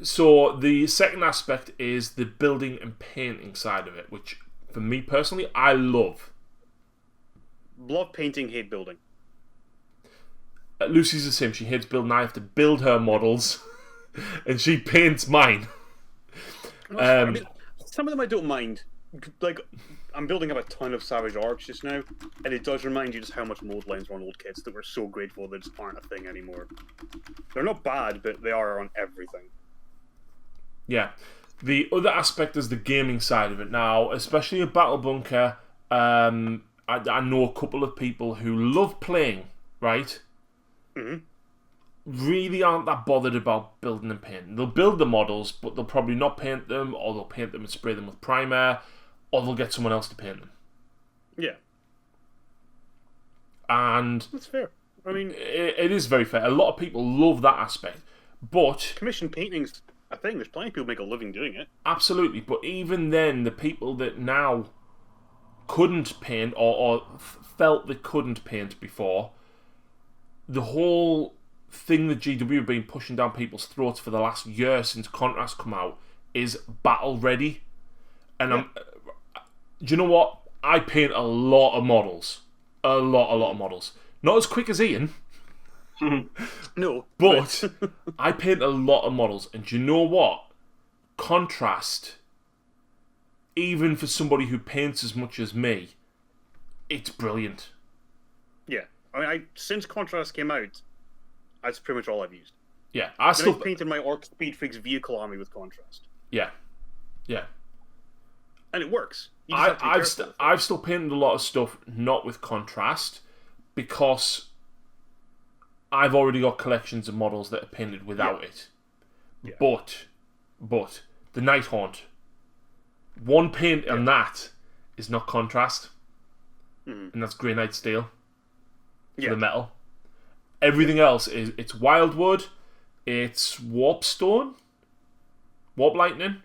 So the second aspect is the building and painting side of it, which for me personally, I love. Love painting, hate building. Lucy's the same. She hates building. I have to build her models, and she paints mine. I mean, some of them I don't mind. Like, I'm building up a ton of Savage Arcs just now, and it does remind you just how much mold lines were on old kits that we're so grateful that just aren't a thing anymore. They're not bad, but they are on everything. Yeah. The other aspect is the gaming side of it. Now, especially at Battle Bunker, I know a couple of people who love playing, right? Really aren't that bothered about building and painting. They'll build the models, but they'll probably not paint them, or they'll paint them and spray them with primer, or they'll get someone else to paint them. Yeah. And that's fair. I mean, it is very fair. A lot of people love that aspect, but commission painting's a thing. There's plenty of people who make a living doing it. Absolutely, but even then, the people that now couldn't paint or felt they couldn't paint before, the whole thing that GW have been pushing down people's throats for the last year since Contrast come out is battle ready. And do you know what? I paint a lot of models. A lot of models. Not as quick as Ian. No. But I paint a lot of models. And do you know what? Contrast, even for somebody who paints as much as me, it's brilliant. Yeah. I mean, since Contrast came out, that's pretty much all I've used. Yeah, I still painted my Orc Speedfix vehicle army with Contrast. Yeah. And it works. I've still painted a lot of stuff not with Contrast because I've already got collections of models that are painted without it. Yeah. But the Nighthaunt, one paint on that is not Contrast, and that's Grey Knight Steel for the metal. Everything else it's Wildwood, it's Warpstone, Warp Lightning,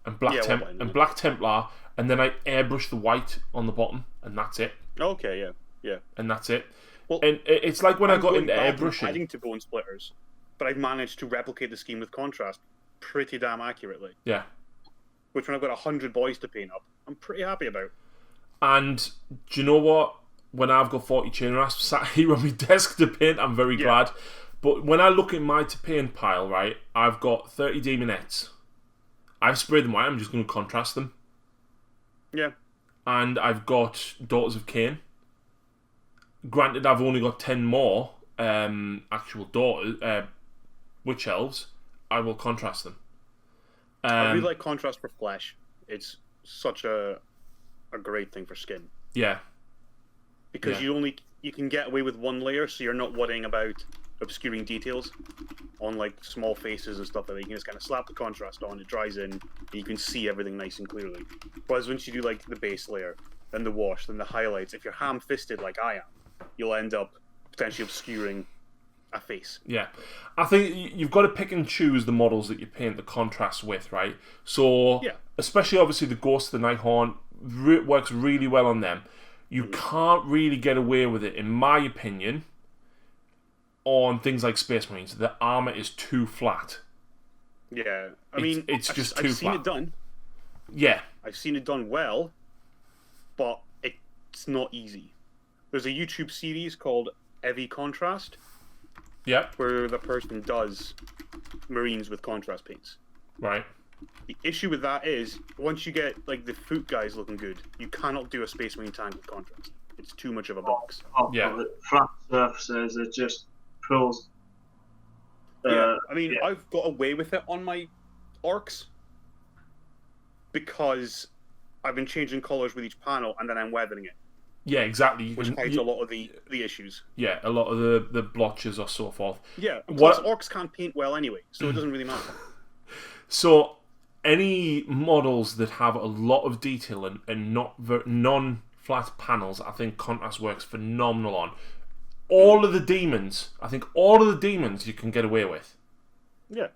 and Black Templar, and then I airbrush the white on the bottom, and that's it. Okay, yeah. And that's it. Well, and it's like when I got into airbrushing, adding to bone splitters, but I've managed to replicate the scheme with Contrast pretty damn accurately. Yeah. Which when I've got 100 boys to paint up, I'm pretty happy about. And do you know what? When I've got 40 chain rasps sat here on my desk to paint, I'm very glad. But when I look at my to paint pile, right, I've got 30 Demonettes. I've sprayed them white, I'm just going to contrast them. Yeah. And I've got Daughters of Cain. Granted, I've only got 10 more actual daughters, witch elves. I will contrast them. I really like contrast for flesh. It's such a great thing for skin. Yeah. Because you can get away with one layer, so you're not worrying about obscuring details on like small faces and stuff like that. You can just kind of slap the contrast on, it dries in, and you can see everything nice and clearly. Whereas once you do like the base layer, then the wash, then the highlights, if you're ham-fisted like I am, you'll end up potentially obscuring a face. Yeah. I think you've got to pick and choose the models that you paint the contrast with, right? So, especially obviously the Ghost of the Nighthaunt works really well on them. You can't really get away with it, in my opinion, on things like Space Marines. The armor is too flat. Yeah, I mean, it's just too flat. I've seen it done. Yeah. I've seen it done well, but it's not easy. There's a YouTube series called Heavy Contrast, Yep. where the person does Marines with contrast paints. Right. The issue with that is, once you get like the foot guys looking good, you cannot do a Space Marine tank with contrast. It's too much of a box. Yeah. The flat surfaces, it just pulls. Yeah, I mean, I've got away with it on my orcs because I've been changing colours with each panel and then I'm weathering it, Yeah, exactly. which hides a lot of the issues. Yeah, a lot of the blotches or so forth. Yeah, plus orcs can't paint well anyway, so it doesn't really matter. So, any models that have a lot of detail and non-flat panels, I think contrast works phenomenal on. All of the demons, I think all of the demons you can get away with. Yeah.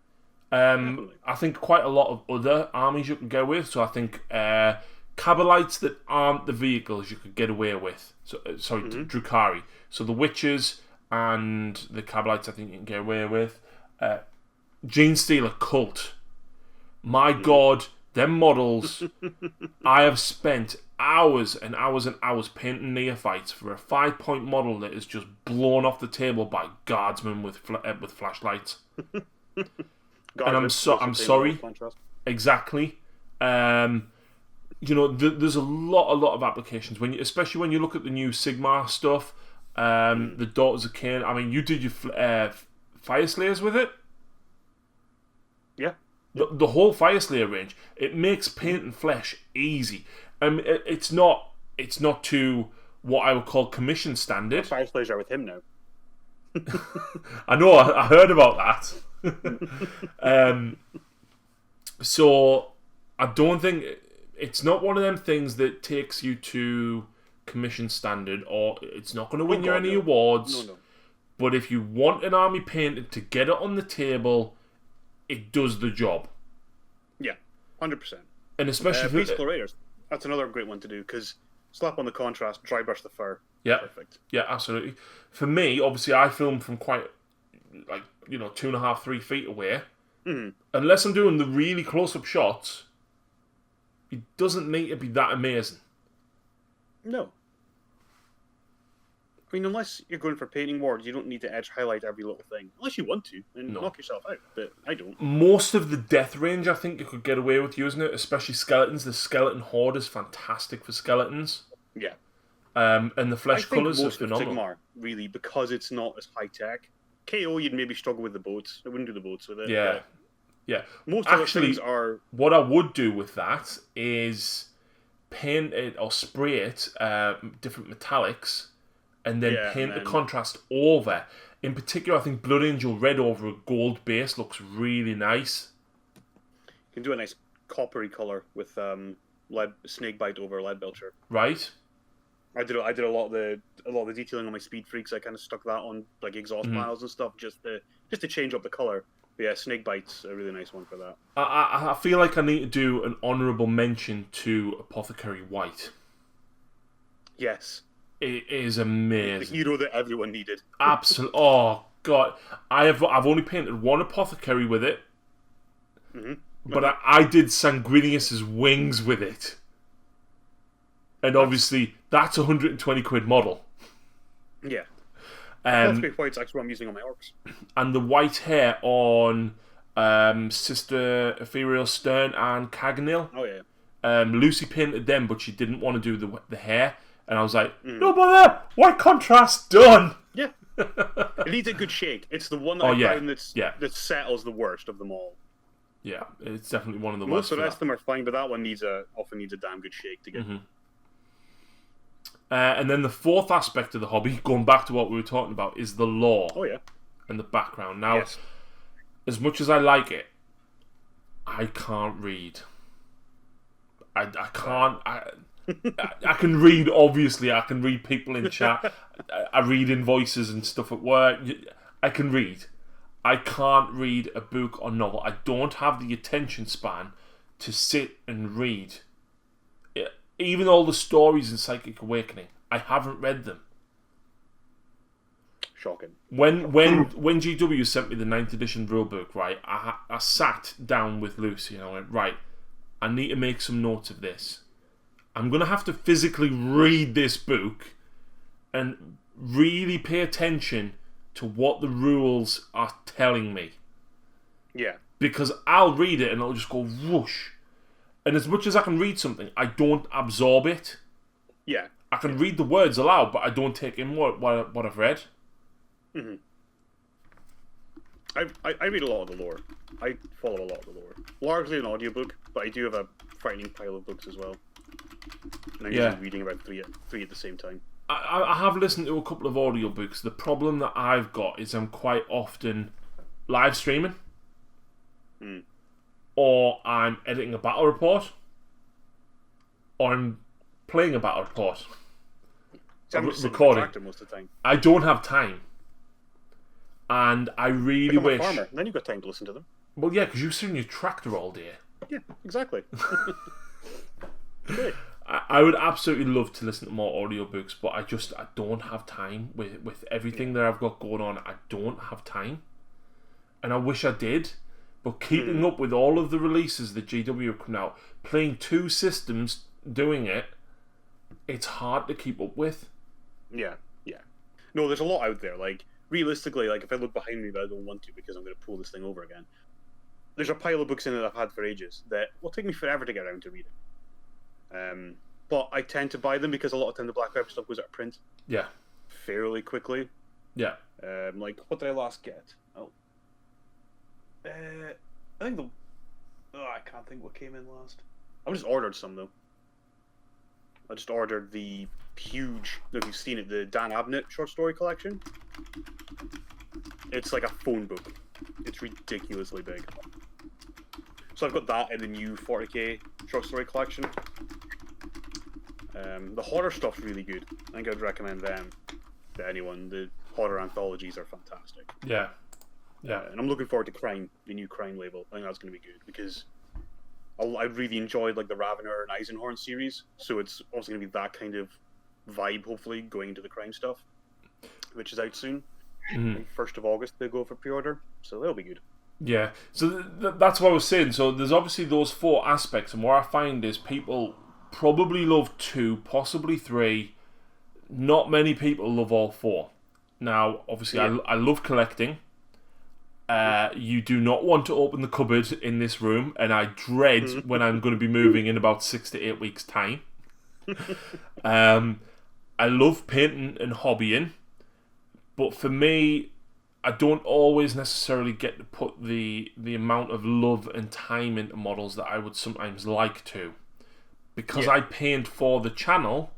I think quite a lot of other armies you can get away with. So I think Cabalites that aren't the vehicles you could get away with. So Drukhari. So the Witches and the Cabalites I think you can get away with. Genestealer Cult. My God, them models. I have spent hours and hours and hours painting neophytes for a 5-point model that is just blown off the table by guardsmen with flashlights. And I'm sorry. Exactly. There's a lot of applications especially when you look at the new Sigmar stuff. The Daughters of Cain. I mean, you did your Fire Slayers with it. Yeah. The whole Fire Slayer range. It makes painting flesh easy. It's not to what I would call commission standard. Fire Slayers are with him now. I know. I heard about that. So I don't think it's not one of them things that takes you to commission standard, or it's not going to win you any awards. No. But if you want an army painted to get it on the table, it does the job. Yeah, 100%. And especially Beast Raiders. That's another great one to do, because slap on the contrast, dry brush the fur. Yeah, perfect. Yeah, absolutely. For me, obviously, I film from quite 2.5, 3 feet away. Mm-hmm. Unless I'm doing the really close-up shots, it doesn't need to be that amazing. No. I mean, unless you're going for painting wards, you don't need to edge highlight every little thing. Unless you want to, and knock yourself out, but I don't. Most of the death range, I think you could get away with using it, especially skeletons. The skeleton horde is fantastic for skeletons. Yeah. And the flesh colours are phenomenal. Sigmar, really, because it's not as high-tech. KO, you'd maybe struggle with the boats. I wouldn't do the boats with it. Yeah. Yeah. Most of the things are... What I would do with that is paint it or spray it different metallics and then paint the contrast over. In particular, I think Blood Angel red over a gold base looks really nice. You can do a nice coppery colour with snakebite over lead belcher. Right. I did a lot of the detailing on my Speed Freaks. I kind of stuck that on like exhaust panels and stuff just to change up the colour. But yeah, Snakebite's a really nice one for that. I feel like I need to do an honourable mention to Apothecary White. Yes. It is amazing. The hero that everyone needed. Absolutely. Oh, God. I've only painted one Apothecary with it. Mm-hmm. But I did Sanguinius's wings with it. And obviously, that's a 120 quid model. Yeah. Apothecary White's actually what I'm using on my orcs. And the white hair on Sister Ethereal Stern and Caganil. Oh, yeah. Lucy painted them, but she didn't want to do the hair. And I was like, no bother! White contrast, done! Yeah. It needs a good shake. It's the one that I found that settles the worst of them all. Yeah, it's definitely one of the worst. Most of the rest that. of them are fine, but that one often needs a damn good shake to get. Mm-hmm. And then the fourth aspect of the hobby, going back to what we were talking about, is the lore. Oh, yeah. And the background. Now, as much as I like it, I can't read. I can't... I can read, obviously. I can read people in chat. I read invoices and stuff at work. I can read. I can't read a book or novel. I don't have the attention span to sit and read. Even all the stories in Psychic Awakening, I haven't read them. Shocking. When GW sent me the 9th edition rulebook, right, I sat down with Lucy and I went, right, I need to make some notes of this. I'm going to have to physically read this book and really pay attention to what the rules are telling me. Yeah. Because I'll read it and it'll just go whoosh. And as much as I can read something, I don't absorb it. Yeah. I can read the words aloud, but I don't take in what I've read. Mm-hmm. I read a lot of the lore. I follow a lot of the lore. Largely an audiobook, but I do have a frightening pile of books as well. And I'm usually reading about three at the same time. I have listened to a couple of audiobooks. The problem that I've got is I'm quite often live streaming. Or I'm editing a battle report. Or I'm playing a battle report. So I'm just recording. Most of the time. I don't have time. And I really wish... Become a farmer. Then you've got time to listen to them. Well, yeah, because you sit in your tractor all day. Yeah, exactly. Great. I would absolutely love to listen to more audiobooks, but I don't have time with everything that I've got going on. I don't have time, and I wish I did. But keeping up with all of the releases that GW have come out, playing 2 systems, doing it, it's hard to keep up with. Yeah. No, there's a lot out there. Like realistically, like if I look behind me, but I don't want to because I'm going to pull this thing over again. There's a pile of books in it I've had for ages that will take me forever to get around to reading. But I tend to buy them because a lot of time the Black Pepper stuff goes out of print. Yeah. Fairly quickly. Yeah. Like, what did I last get? I think I can't think what came in last. I just ordered some though. I just ordered the huge, if you've seen it, the Dan Abnett short story collection. It's like a phone book. It's ridiculously big. So I've got that in the new 40k short story collection. The horror stuff's really good. I think I'd recommend them to anyone. The horror anthologies are fantastic. Yeah. And I'm looking forward to Crime, the new Crime label. I think that's going to be good because I really enjoyed like the Ravener and Eisenhorn series. So it's also going to be that kind of vibe, hopefully, going into the Crime stuff, which is out soon. 1st of August they go for pre-order, so that'll be good. Yeah, so that's what I was saying. So there's obviously those 4 aspects, and what I find is people probably love 2, possibly 3. Not many people love all 4. Now, obviously, I love collecting. You do not want to open the cupboard in this room, and I dread when I'm going to be moving in about 6 to 8 weeks' time. I love painting and hobbying, but for me, I don't always necessarily get to put the amount of love and time into models that I would sometimes like to. Because I paint for the channel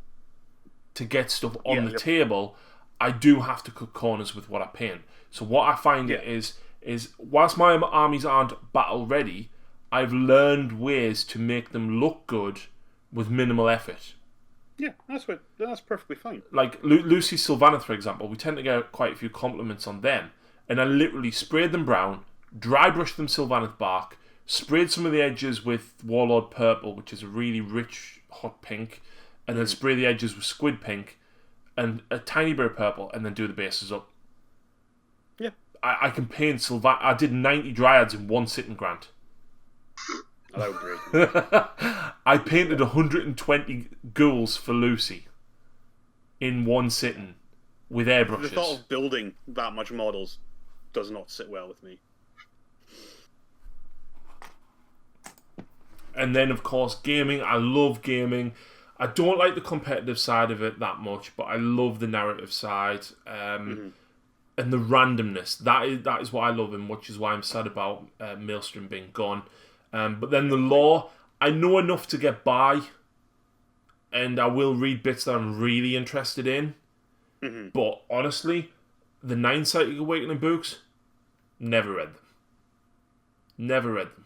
to get stuff on the table, I do have to cut corners with what I paint. So what I find it is whilst my armies aren't battle ready, I've learned ways to make them look good with minimal effort. Yeah, that's perfectly fine. Like Lucy Sylvaneth, for example, we tend to get quite a few compliments on them, and I literally sprayed them brown, dry brushed them Sylvaneth bark, sprayed some of the edges with Warlord Purple, which is a really rich hot pink, and then spray the edges with Squid Pink and a tiny bit of purple, and then do the bases up. Yeah. I can paint Sylvaneth. I did 90 Dryads in one sitting, Grant. Oh, that was great. I painted 120 ghouls for Lucy in one sitting with airbrushes. The thought of building that much models does not sit well with me. And then, of course, gaming. I love gaming. I don't like the competitive side of it that much, but I love the narrative side and the randomness. That is what I love, and which is why I'm sad about Maelstrom being gone. But then the lore, I know enough to get by, and I will read bits that I'm really interested in. But honestly, the 9 Psychic Awakening books, never read them. Never read them.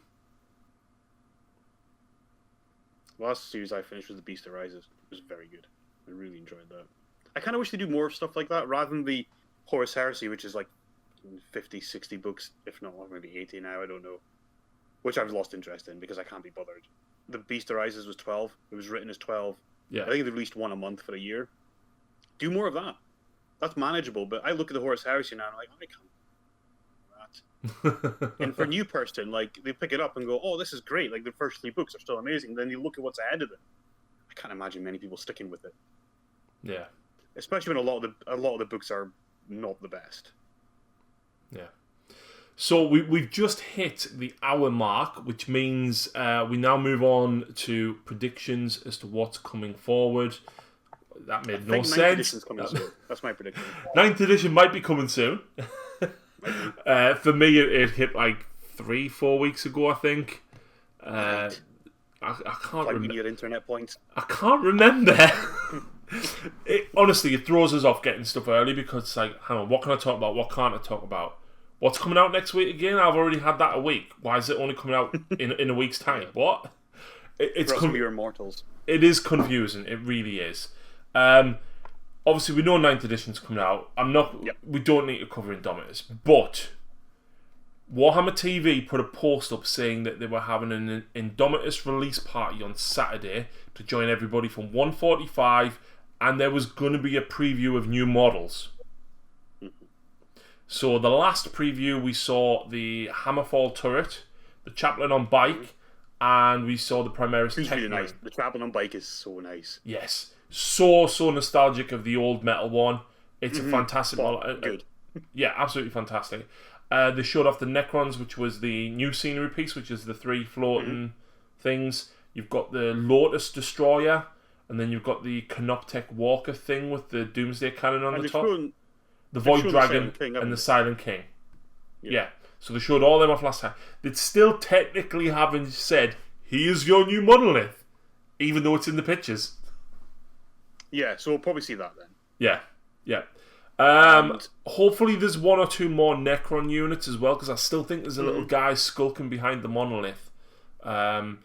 The last series I finished was The Beast Arises. It was very good. I really enjoyed that. I kind of wish they do more stuff like that, rather than the Horus Heresy, which is like 50, 60 books, if not maybe 80 now, I don't know. Which I've lost interest in because I can't be bothered. The Beast Arises was 12. It was written as 12. Yeah. I think they released one a month for a year. Do more of that. That's manageable, but I look at the Horus Heresy now and I'm like, I can't. And for a new person, like, they pick it up and go, oh, this is great. Like, the first 3 books are still amazing. Then you look at what's ahead of it. I can't imagine many people sticking with it. Yeah. Especially when a lot of the books are not the best. Yeah. So we've just hit the hour mark, which means we now move on to predictions as to what's coming forward. That made no sense. 9th edition's coming soon. That's my prediction. 9th edition might be coming soon. For me, it hit like 3-4 weeks ago, I think. I can't remember your internet points. I can't remember. Honestly, it throws us off getting stuff early because it's like, hang on, what can I talk about? What can't I talk about? What's coming out next week again? I've already had that a week. Why is it only coming out in a week's time? What? It's we're immortals. It is confusing. It really is. Obviously, we know 9th edition's coming out. We don't need to cover Indominus, but Warhammer TV put a post up saying that they were having an Indominus release party on Saturday to join everybody from 145, and there was going to be a preview of new models. So the last preview, we saw the Hammerfall turret, the Chaplain on bike, and we saw the Primaris It's really nice. The Chaplain on bike is so nice. Yes. So nostalgic of the old metal one. It's a fantastic model. Good. Yeah, absolutely fantastic. They showed off the Necrons, which was the new scenery piece, which is the 3 floating things. You've got the Lotus Destroyer, and then you've got the Canoptech Walker thing with the Doomsday Cannon on the top. The Void Dragon and the Silent King. Yeah. So they showed all them off last time. They still technically haven't said, here's your new monolith, even though it's in the pictures. Yeah, so we'll probably see that then. Yeah. Hopefully there's 1 or 2 more Necron units as well, because I still think there's a little guy skulking behind the monolith. More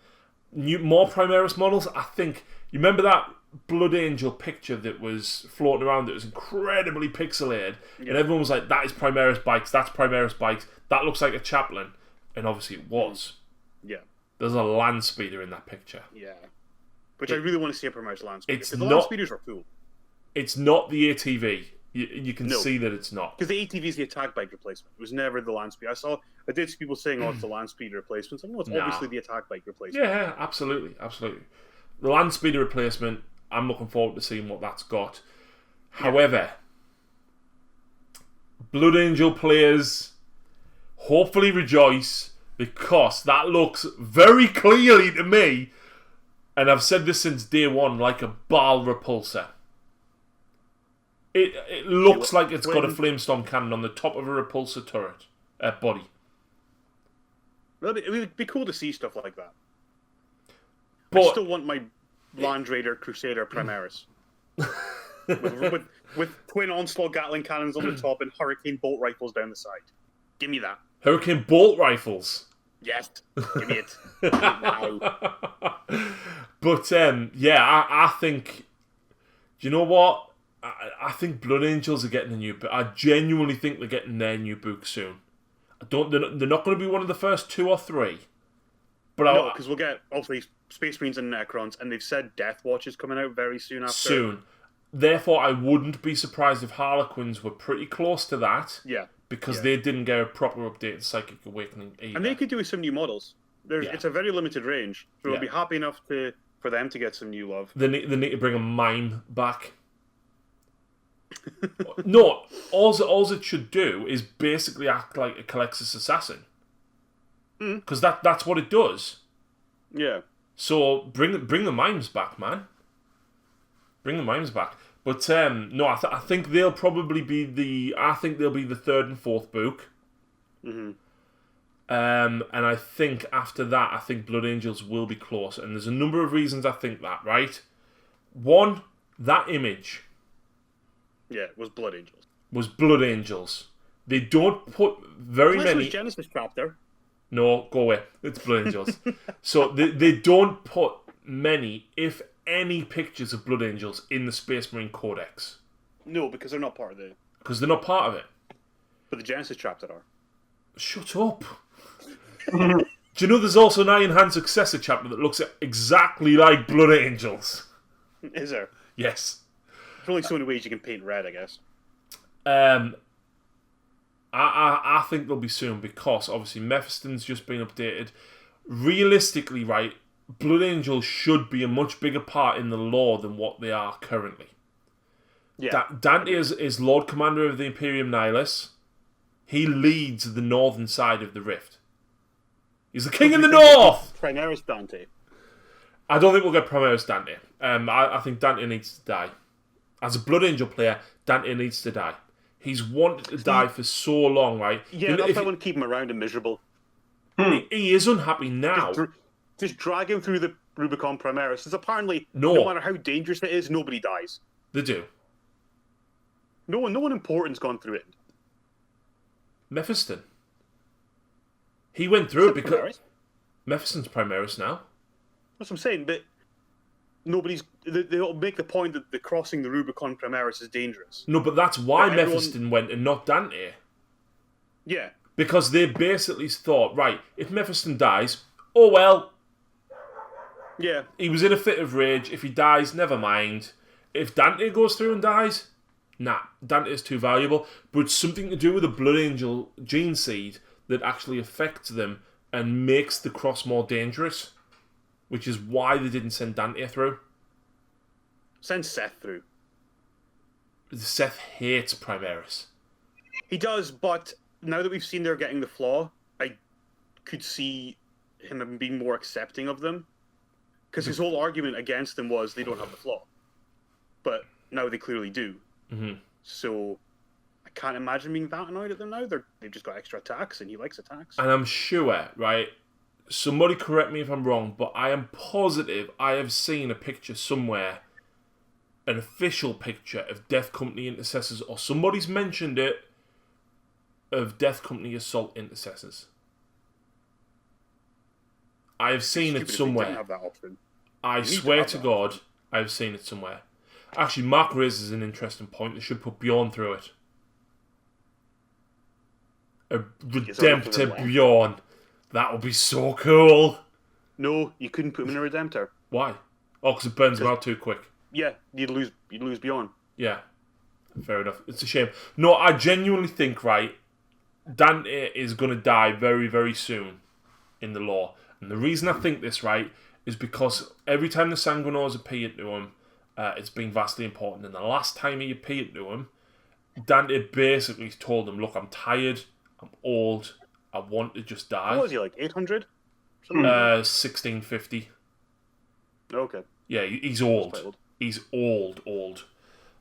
Primaris models. I think, you remember that Blood Angel picture that was floating around that was incredibly pixelated, and everyone was like, that is Primaris bikes, that's Primaris bikes, that looks like a Chaplain, and obviously it was. Yeah. There's a land speeder in that picture. Yeah. Which I really want to see a Primaris land speeder, because the land speeders are cool. It's not the ATV. You can see that it's not. Because the ATV is the attack bike replacement. It was never the land speeder. I did see people saying, it's the land speeder replacement. It's like, no, it's obviously the attack bike replacement. Yeah, absolutely. The land speeder replacement, I'm looking forward to seeing what that's got. However, Blood Angel players hopefully rejoice, because that looks very clearly to me, and I've said this since day one, like a Baal repulsor. It looks like it's got a flamestorm cannon on the top of a repulsor turret body. Well, it would be cool to see stuff like that. But I still want my Land Raider Crusader Primaris. with twin onslaught Gatling cannons on the top and Hurricane bolt rifles down the side. Give me that. Hurricane bolt rifles. Yes, give me it. Wow. But I think. Do you know what? I think Blood Angels are getting a new book. I genuinely think they're getting their new book soon. They're not going to be one of the first 2 or 3. But no, because we'll get obviously Space Marines and Necrons, and they've said Death Watch is coming out very soon after. Soon. Therefore, I wouldn't be surprised if Harlequins were pretty close to that. Yeah. Because they didn't get a proper update in Psychic Awakening either. And they could do with some new models. It's a very limited range, so we'll be happy enough for them to get some new love. They need to bring a mime back. No, all it should do is basically act like a Calexis assassin. Because that's what it does. Yeah. So bring the mimes back, man. Bring the mimes back. But no, I think they'll probably be the 3rd and 4th book. Mm-hmm. And I think after that, I think Blood Angels will be close. And there's a number of reasons I think that, right? One, that image. Yeah, was Blood Angels. They don't put very many. Was Genesis chapter. No, go away. It's Blood Angels. So they don't put many, if any, pictures of Blood Angels in the Space Marine Codex. No, because they're not part of it. Because they're not part of it. But the Genesis chapter are. Shut up. Do you know there's also an Iron Hand Successor chapter that looks exactly like Blood Angels? Is there? Yes. There's only so many ways you can paint red, I guess. I think they'll be soon, because obviously Mephiston's just been updated. Realistically, right, Blood Angels should be a much bigger part in the lore than what they are currently. Yeah. Dante is Lord Commander of the Imperium Nihilus. He leads the northern side of the Rift. He's the king in the north! Primaris Dante. I don't think we'll get Primaris Dante. I think Dante needs to die. As a Blood Angel player, Dante needs to die. He's wanted to die for so long, right? Yeah, that's why I want to keep him around and miserable. He is unhappy now. Just drag him through the Rubicon Primaris. Because apparently, no matter how dangerous it is, nobody dies. They do. No one important's gone through it. Mephiston. He went through it because... Primaris? Mephiston's Primaris now. That's what I'm saying, but they'll make the point that the crossing the Rubicon Primaris is dangerous. No, but that's why Mephiston went and not Dante. Yeah. Because they basically thought, right, if Mephiston dies, oh well. Yeah. He was in a fit of rage. If he dies, never mind. If Dante goes through and dies, nah, Dante's too valuable. But it's something to do with the Blood Angel gene seed that actually affects them and makes the cross more dangerous. Which is why they didn't send Dante through. Send Seth through. Seth hates Primaris. He does, but now that we've seen they're getting the flaw, I could see him being more accepting of them. Because his whole argument against them was they don't have the flaw. But now they clearly do. Mm-hmm. So I can't imagine being that annoyed at them now. They've just got extra attacks, and he likes attacks. And I'm sure, right, somebody correct me if I'm wrong, but I am positive I have seen a picture somewhere, an official picture of Death Company Intercessors, or somebody's mentioned it, of Death Company Assault Intercessors. I have seen it somewhere. Have that option. I swear to God, I have seen it somewhere. Actually, Mark raises an interesting point. They should put Bjorn through it. A Redemptor Bjorn. That would be so cool. No, you couldn't put him in a Redemptor. Why? Oh, because it burns him out too quick. Yeah, you'd lose Bjorn. Yeah, fair enough. It's a shame. No, I genuinely think, right, Dante is going to die very, very soon in the lore. And the reason I think this, right, is because every time the Sanguinors appeared to him, it's been vastly important. And the last time he appeared to him, Dante basically told him, look, I'm tired, I'm old, I want to just die. What was he, like 800? 1650. Okay. Yeah, he's old. He's old.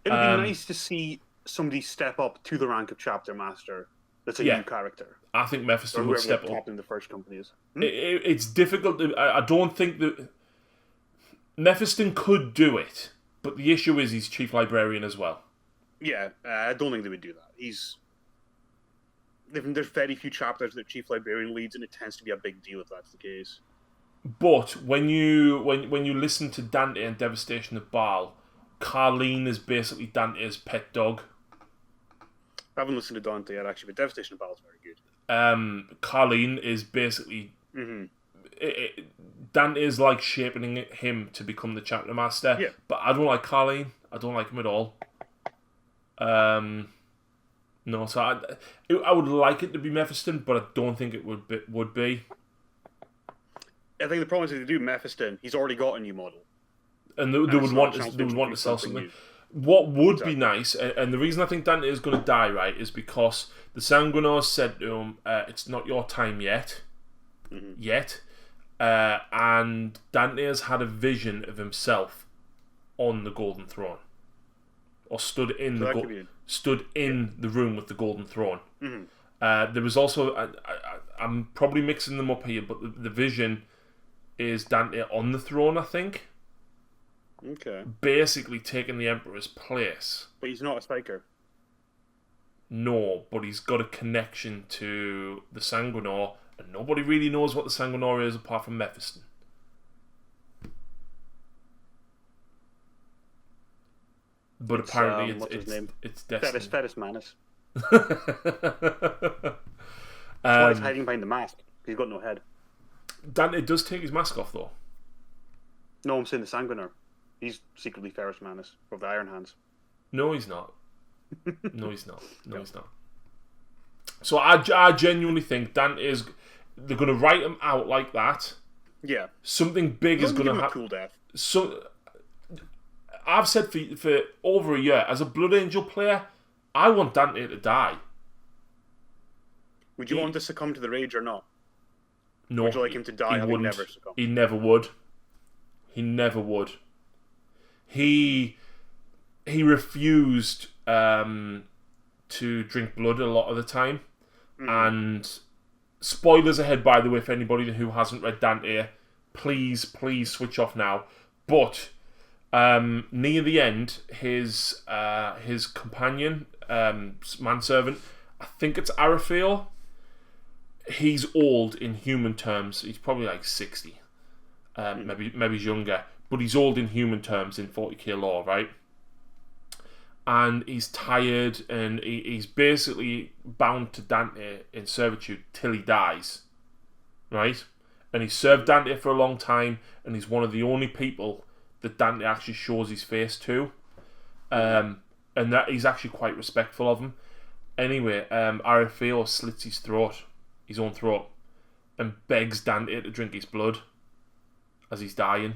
It would be nice to see somebody step up to the rank of Chapter Master that's a new character. I think Mephiston would step up. In the first company is. It's difficult. I don't think that Mephiston could do it, but the issue is he's Chief Librarian as well. Yeah, I don't think they would do that. There's very few chapters that Chief Librarian leads, and it tends to be a big deal if that's the case. But when you listen to Dante and Devastation of Baal, Carlene is basically Dante's pet dog. I haven't listened to Dante yet, actually, but Devastation of Baal is very good. Carlene is basically... Dante is like shaping him to become the chapter master. Yeah. But I don't like Carlene. I don't like him at all. No, so I would like it to be Mephiston, but I don't think it would be. I think the problem is if they do Mephiston, he's already got a new model. And they would want to sell something. What would be nice, and the reason I think Dante is going to die, right, is because the Sanguinors said to him, it's not your time yet. And Dante has had a vision of himself on the Golden Throne. Or stood in the room with the Golden Throne. There was also, I'm probably mixing them up here, but the vision is Dante on the throne, I think. Okay. Basically taking the Emperor's place. But he's not a Spiker. No, but he's got a connection to the Sanguinor, and nobody really knows what the Sanguinor is apart from Mephiston. But apparently it's Destiny. Fetus Manus. That's why he's hiding behind the mask. He's got no head. Dante does take his mask off, though. No, I'm saying the Sanguinor. He's secretly Ferrus Manus of the Iron Hands. No, he's not. No, he's not. So I genuinely think Dante is... They're going to write him out like that. Yeah. Something big is going to happen. Cool death. So... I've said for over a year, as a Blood Angel player, I want Dante to die. Would you want him to succumb to the rage or not? No. Would you like him to die having never succumbed? He never would. He never would. He refused to drink blood a lot of the time. And spoilers ahead, by the way, for anybody who hasn't read Dante, please switch off now. But near the end, his companion, manservant, I think it's Araphael, he's old in human terms. He's probably like 60. Maybe he's younger. But he's old in human terms in 40k lore, right? And he's tired, and he's basically bound to Dante in servitude till he dies, right? And he served Dante for a long time, and he's one of the only people that Dante actually shows his face to, and that he's actually quite respectful of him. Anyway, Araphael slits his own throat, and begs Dante to drink his blood as he's dying,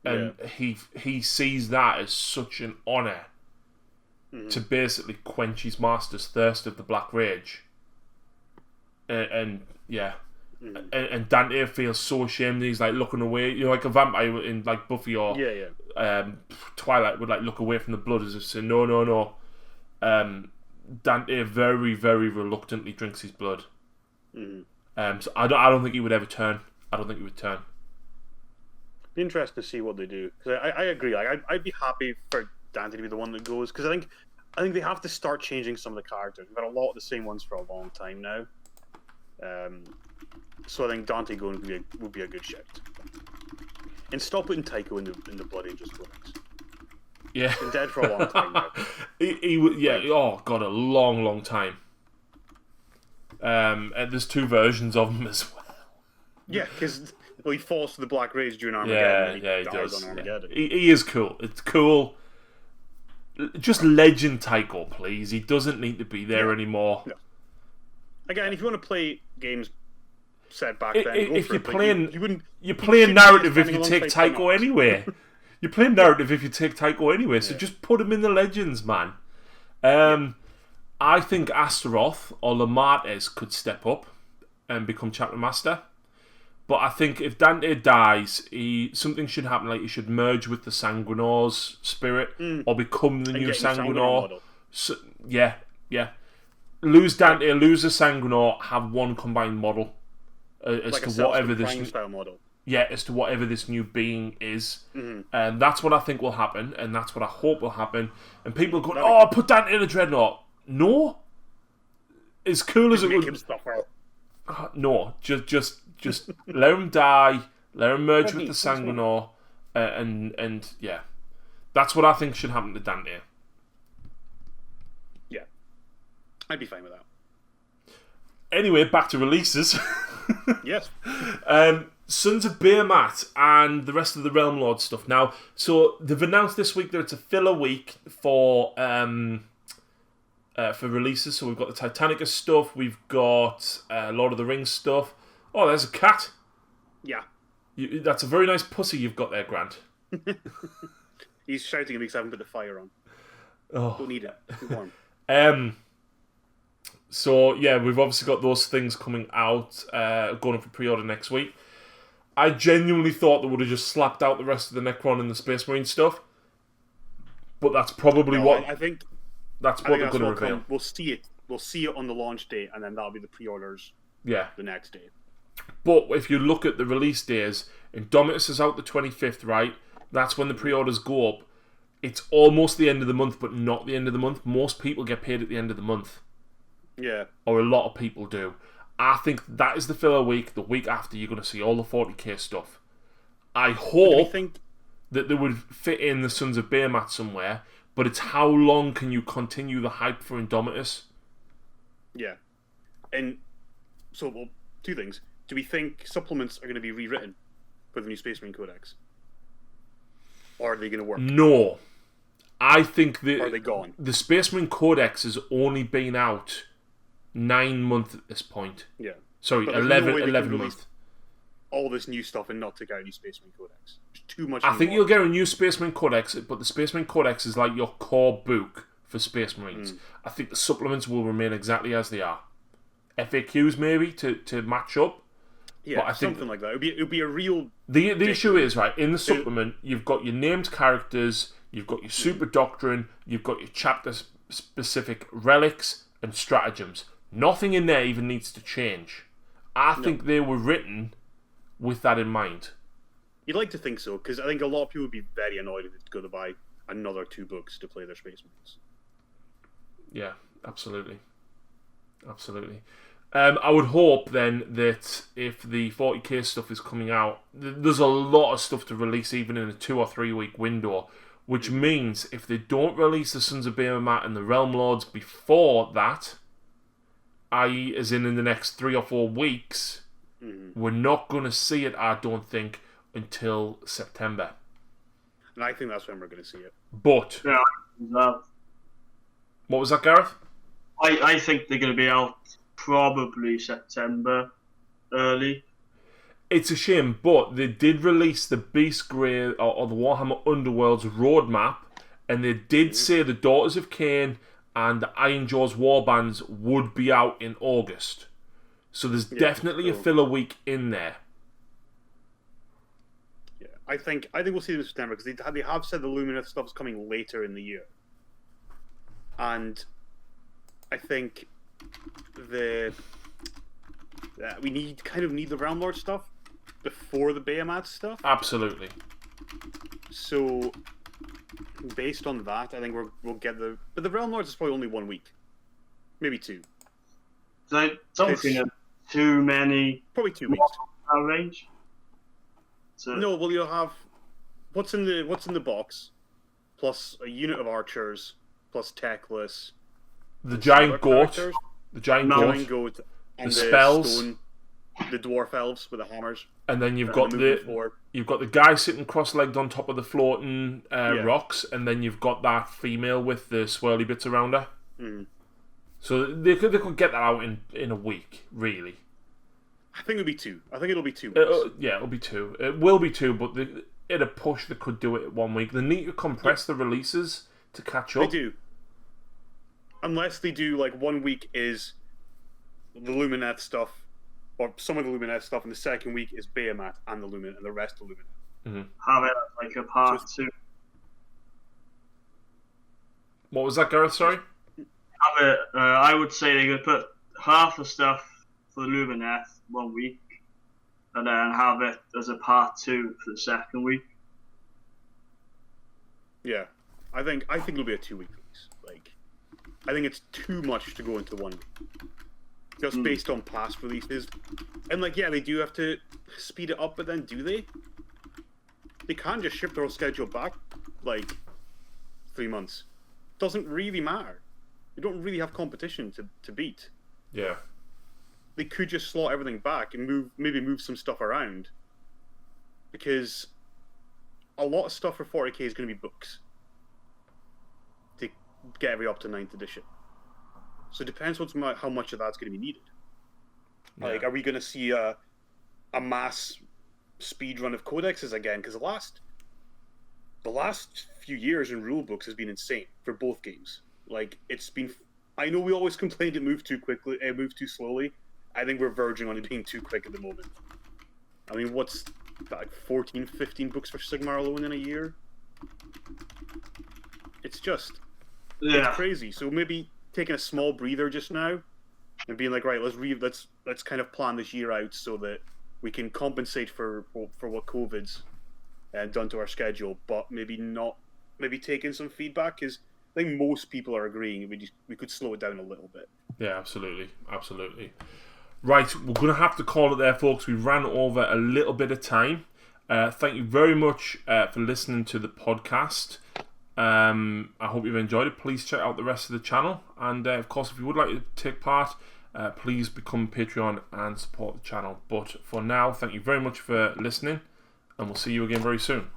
and he sees that as such an honour. To basically quench his master's thirst of the Black Rage. And Dante feels so ashamed that he's like looking away. You know, like a vampire in like Buffy or Twilight would like look away from the blood as if saying, no. Dante very, very reluctantly drinks his blood. So I don't think he would ever turn. I don't think he would turn. Be interesting to see what they do. Because I agree. Like I'd be happy for Dante to be the one that goes, because I think they have to start changing some of the characters. We've had a lot of the same ones for a long time now, so I think Dante going would be a good shift. And stop putting Tycho in the Blood Angels codex. Yeah, he's been dead for a long time now. Oh god, a long time. And there's 2 versions of him as well. Yeah, because he falls to the Black Rage during Armageddon. He does. On Armageddon. He is cool. It's cool. Just legend Tycho, please. He doesn't need to be there anymore. No. Again, if you want to play games set back then, if you're playing, you're playing narrative if you take Tycho anyway. You're playing narrative if you take Tycho anyway. So just put him in the legends, man. I think Astaroth or Lamartes could step up and become chapter master. But I think if Dante dies, something should happen. Like he should merge with the Sanguinor's spirit, or become the new Sanguinor. So, yeah. Lose Dante, lose the Sanguinor, have one combined model as like to whatever this style model. Yeah, as to whatever this new being is, and that's what I think will happen, and that's what I hope will happen. And people go, "Oh, put Dante in a dreadnought." No, as cool as it would. No, just let him die. Let him merge with the Sanguinor, and yeah, that's what I think should happen to Dante. Yeah, I'd be fine with that. Anyway, back to releases. Yes. Sons of Behemat and the rest of the Realm Lord stuff. Now, so they've announced this week that it's a filler week for releases. So we've got the Titanicus stuff, we've got Lord of the Rings stuff. Oh, there's a cat. Yeah. That's a very nice pussy you've got there, Grant. He's shouting at me because I haven't put the fire on. Oh. Don't need it. Too warm. So yeah, we've obviously got those things coming out, going up for pre-order next week. I genuinely thought they would have just slapped out the rest of the Necron and the Space Marine stuff, but that's probably I think that's what they're going to reveal. We'll see it. We'll see it on the launch date, and then that'll be the pre-orders. Yeah. The next day. But if you look at the release days, Indominus is out the 25th, right? That's when the pre-orders go up. It's almost the end of the month, but not the end of the month. Most people get paid at the end of the month. Yeah. Or a lot of people do. I think that is the filler week. The week after, you're going to see all the 40k stuff. I hope that they would fit in the Sons of Behemat somewhere, but it's how long can you continue the hype for Indomitus? Yeah. And so, well, 2 things. Do we think supplements are going to be rewritten for the new Space Marine Codex? Or are they going to work? No. I think are they gone? The Space Marine Codex has only been out 9 months at this point. Yeah. Sorry, 11 months. All this new stuff and not take out a new Space Marine Codex. There's too much. I think you'll get a new Space Marine Codex, but the Space Marine Codex is like your core book for Space Marines. I think the supplements will remain exactly as they are. FAQs maybe to match up. Yeah, but I think something like that. It would be a real. The issue is, right, in the supplement, you've got your named characters, you've got your super doctrine, you've got your chapter specific relics and stratagems. Nothing in there even needs to change. I think they were written with that in mind. You'd like to think so, because I think a lot of people would be very annoyed if they'd go to buy another 2 books to play their Space Marines. Yeah, absolutely. Absolutely. I would hope then that if the 40k stuff is coming out, there's a lot of stuff to release even in a 2 or 3 week window, which means if they don't release the Sons of Bahamut and the Realm Lords before that, i.e. as in the next 3 or 4 weeks, we're not going to see it, I don't think, until September. And I think that's when we're going to see it. But, what was that, Gareth? I think they're going to be out probably September, early. It's a shame, but they did release the Beast Grey or the Warhammer Underworld's roadmap, and they did say the Daughters of Cain and the Iron Jaws Warbands would be out in August. So there's definitely a filler week in there. Yeah, I think we'll see them in September, because they have said the Lumineth stuff is coming later in the year. And I think we need the Realm Lord stuff before the Bahamut stuff. Absolutely. So based on that, I think we'll get but the Realm Lords is probably only 1 week, maybe 2. I don't think too many. Probably 2 weeks. Range. So, no, well, you'll have what's in the box, plus a unit of archers, plus techless. The giant goat. The giant goat. And the spells. Stone, the dwarf elves with the hammers. And then you've got the guy sitting cross-legged on top of the floating rocks, and then you've got that female with the swirly bits around her. So they could get that out in a week, really. I think it'll be 2. I think it'll be 2 weeks. It'll be 2. It will be 2, but at a push they could do it at 1 week. They need to compress the releases to catch up. They do. Unless they do, 1 week is the Lumineth stuff, or some of the Lumineth stuff, and the second week is Bahamut and the Lumineth, and the rest of Lumineth. Have it like a part 2. What was that, Gareth? Sorry? Have it, I would say they're going to put half the stuff for the Lumineth 1 week, and then have it as a part 2 for the second week. Yeah. I think it'll be a 2 week release. I think it's too much to go into 1 week. Just based on past releases. And they do have to speed it up, but then do they? They can't just shift their whole schedule back 3 months. Doesn't really matter. They don't really have competition to beat. Yeah. They could just slot everything back and move some stuff around. Because a lot of stuff for 40k is going to be books. To get up to 9th edition. So it depends how much of that's going to be needed. Yeah. Are we going to see a mass speed run of codexes again? Because the last few years in rule books has been insane for both games. It's been. I know we always complained it moved too quickly, it moved too slowly. I think we're verging on it being too quick at the moment. I mean, what's 14, 15 books for Sigmar alone in a year? It's just it's crazy. So maybe taking a small breather just now and being right, let's kind of plan this year out so that we can compensate for what COVID's done to our schedule, but maybe taking some feedback, because I think most people are agreeing we could slow it down a little bit. Yeah, absolutely. Right, we're going to have to call it there, folks. We ran over a little bit of time. Thank you very much for listening to the podcast. I hope you've enjoyed it. Please check out the rest of the channel. And, of course, if you would like to take part, please become a Patreon and support the channel. But for now, thank you very much for listening. And we'll see you again very soon.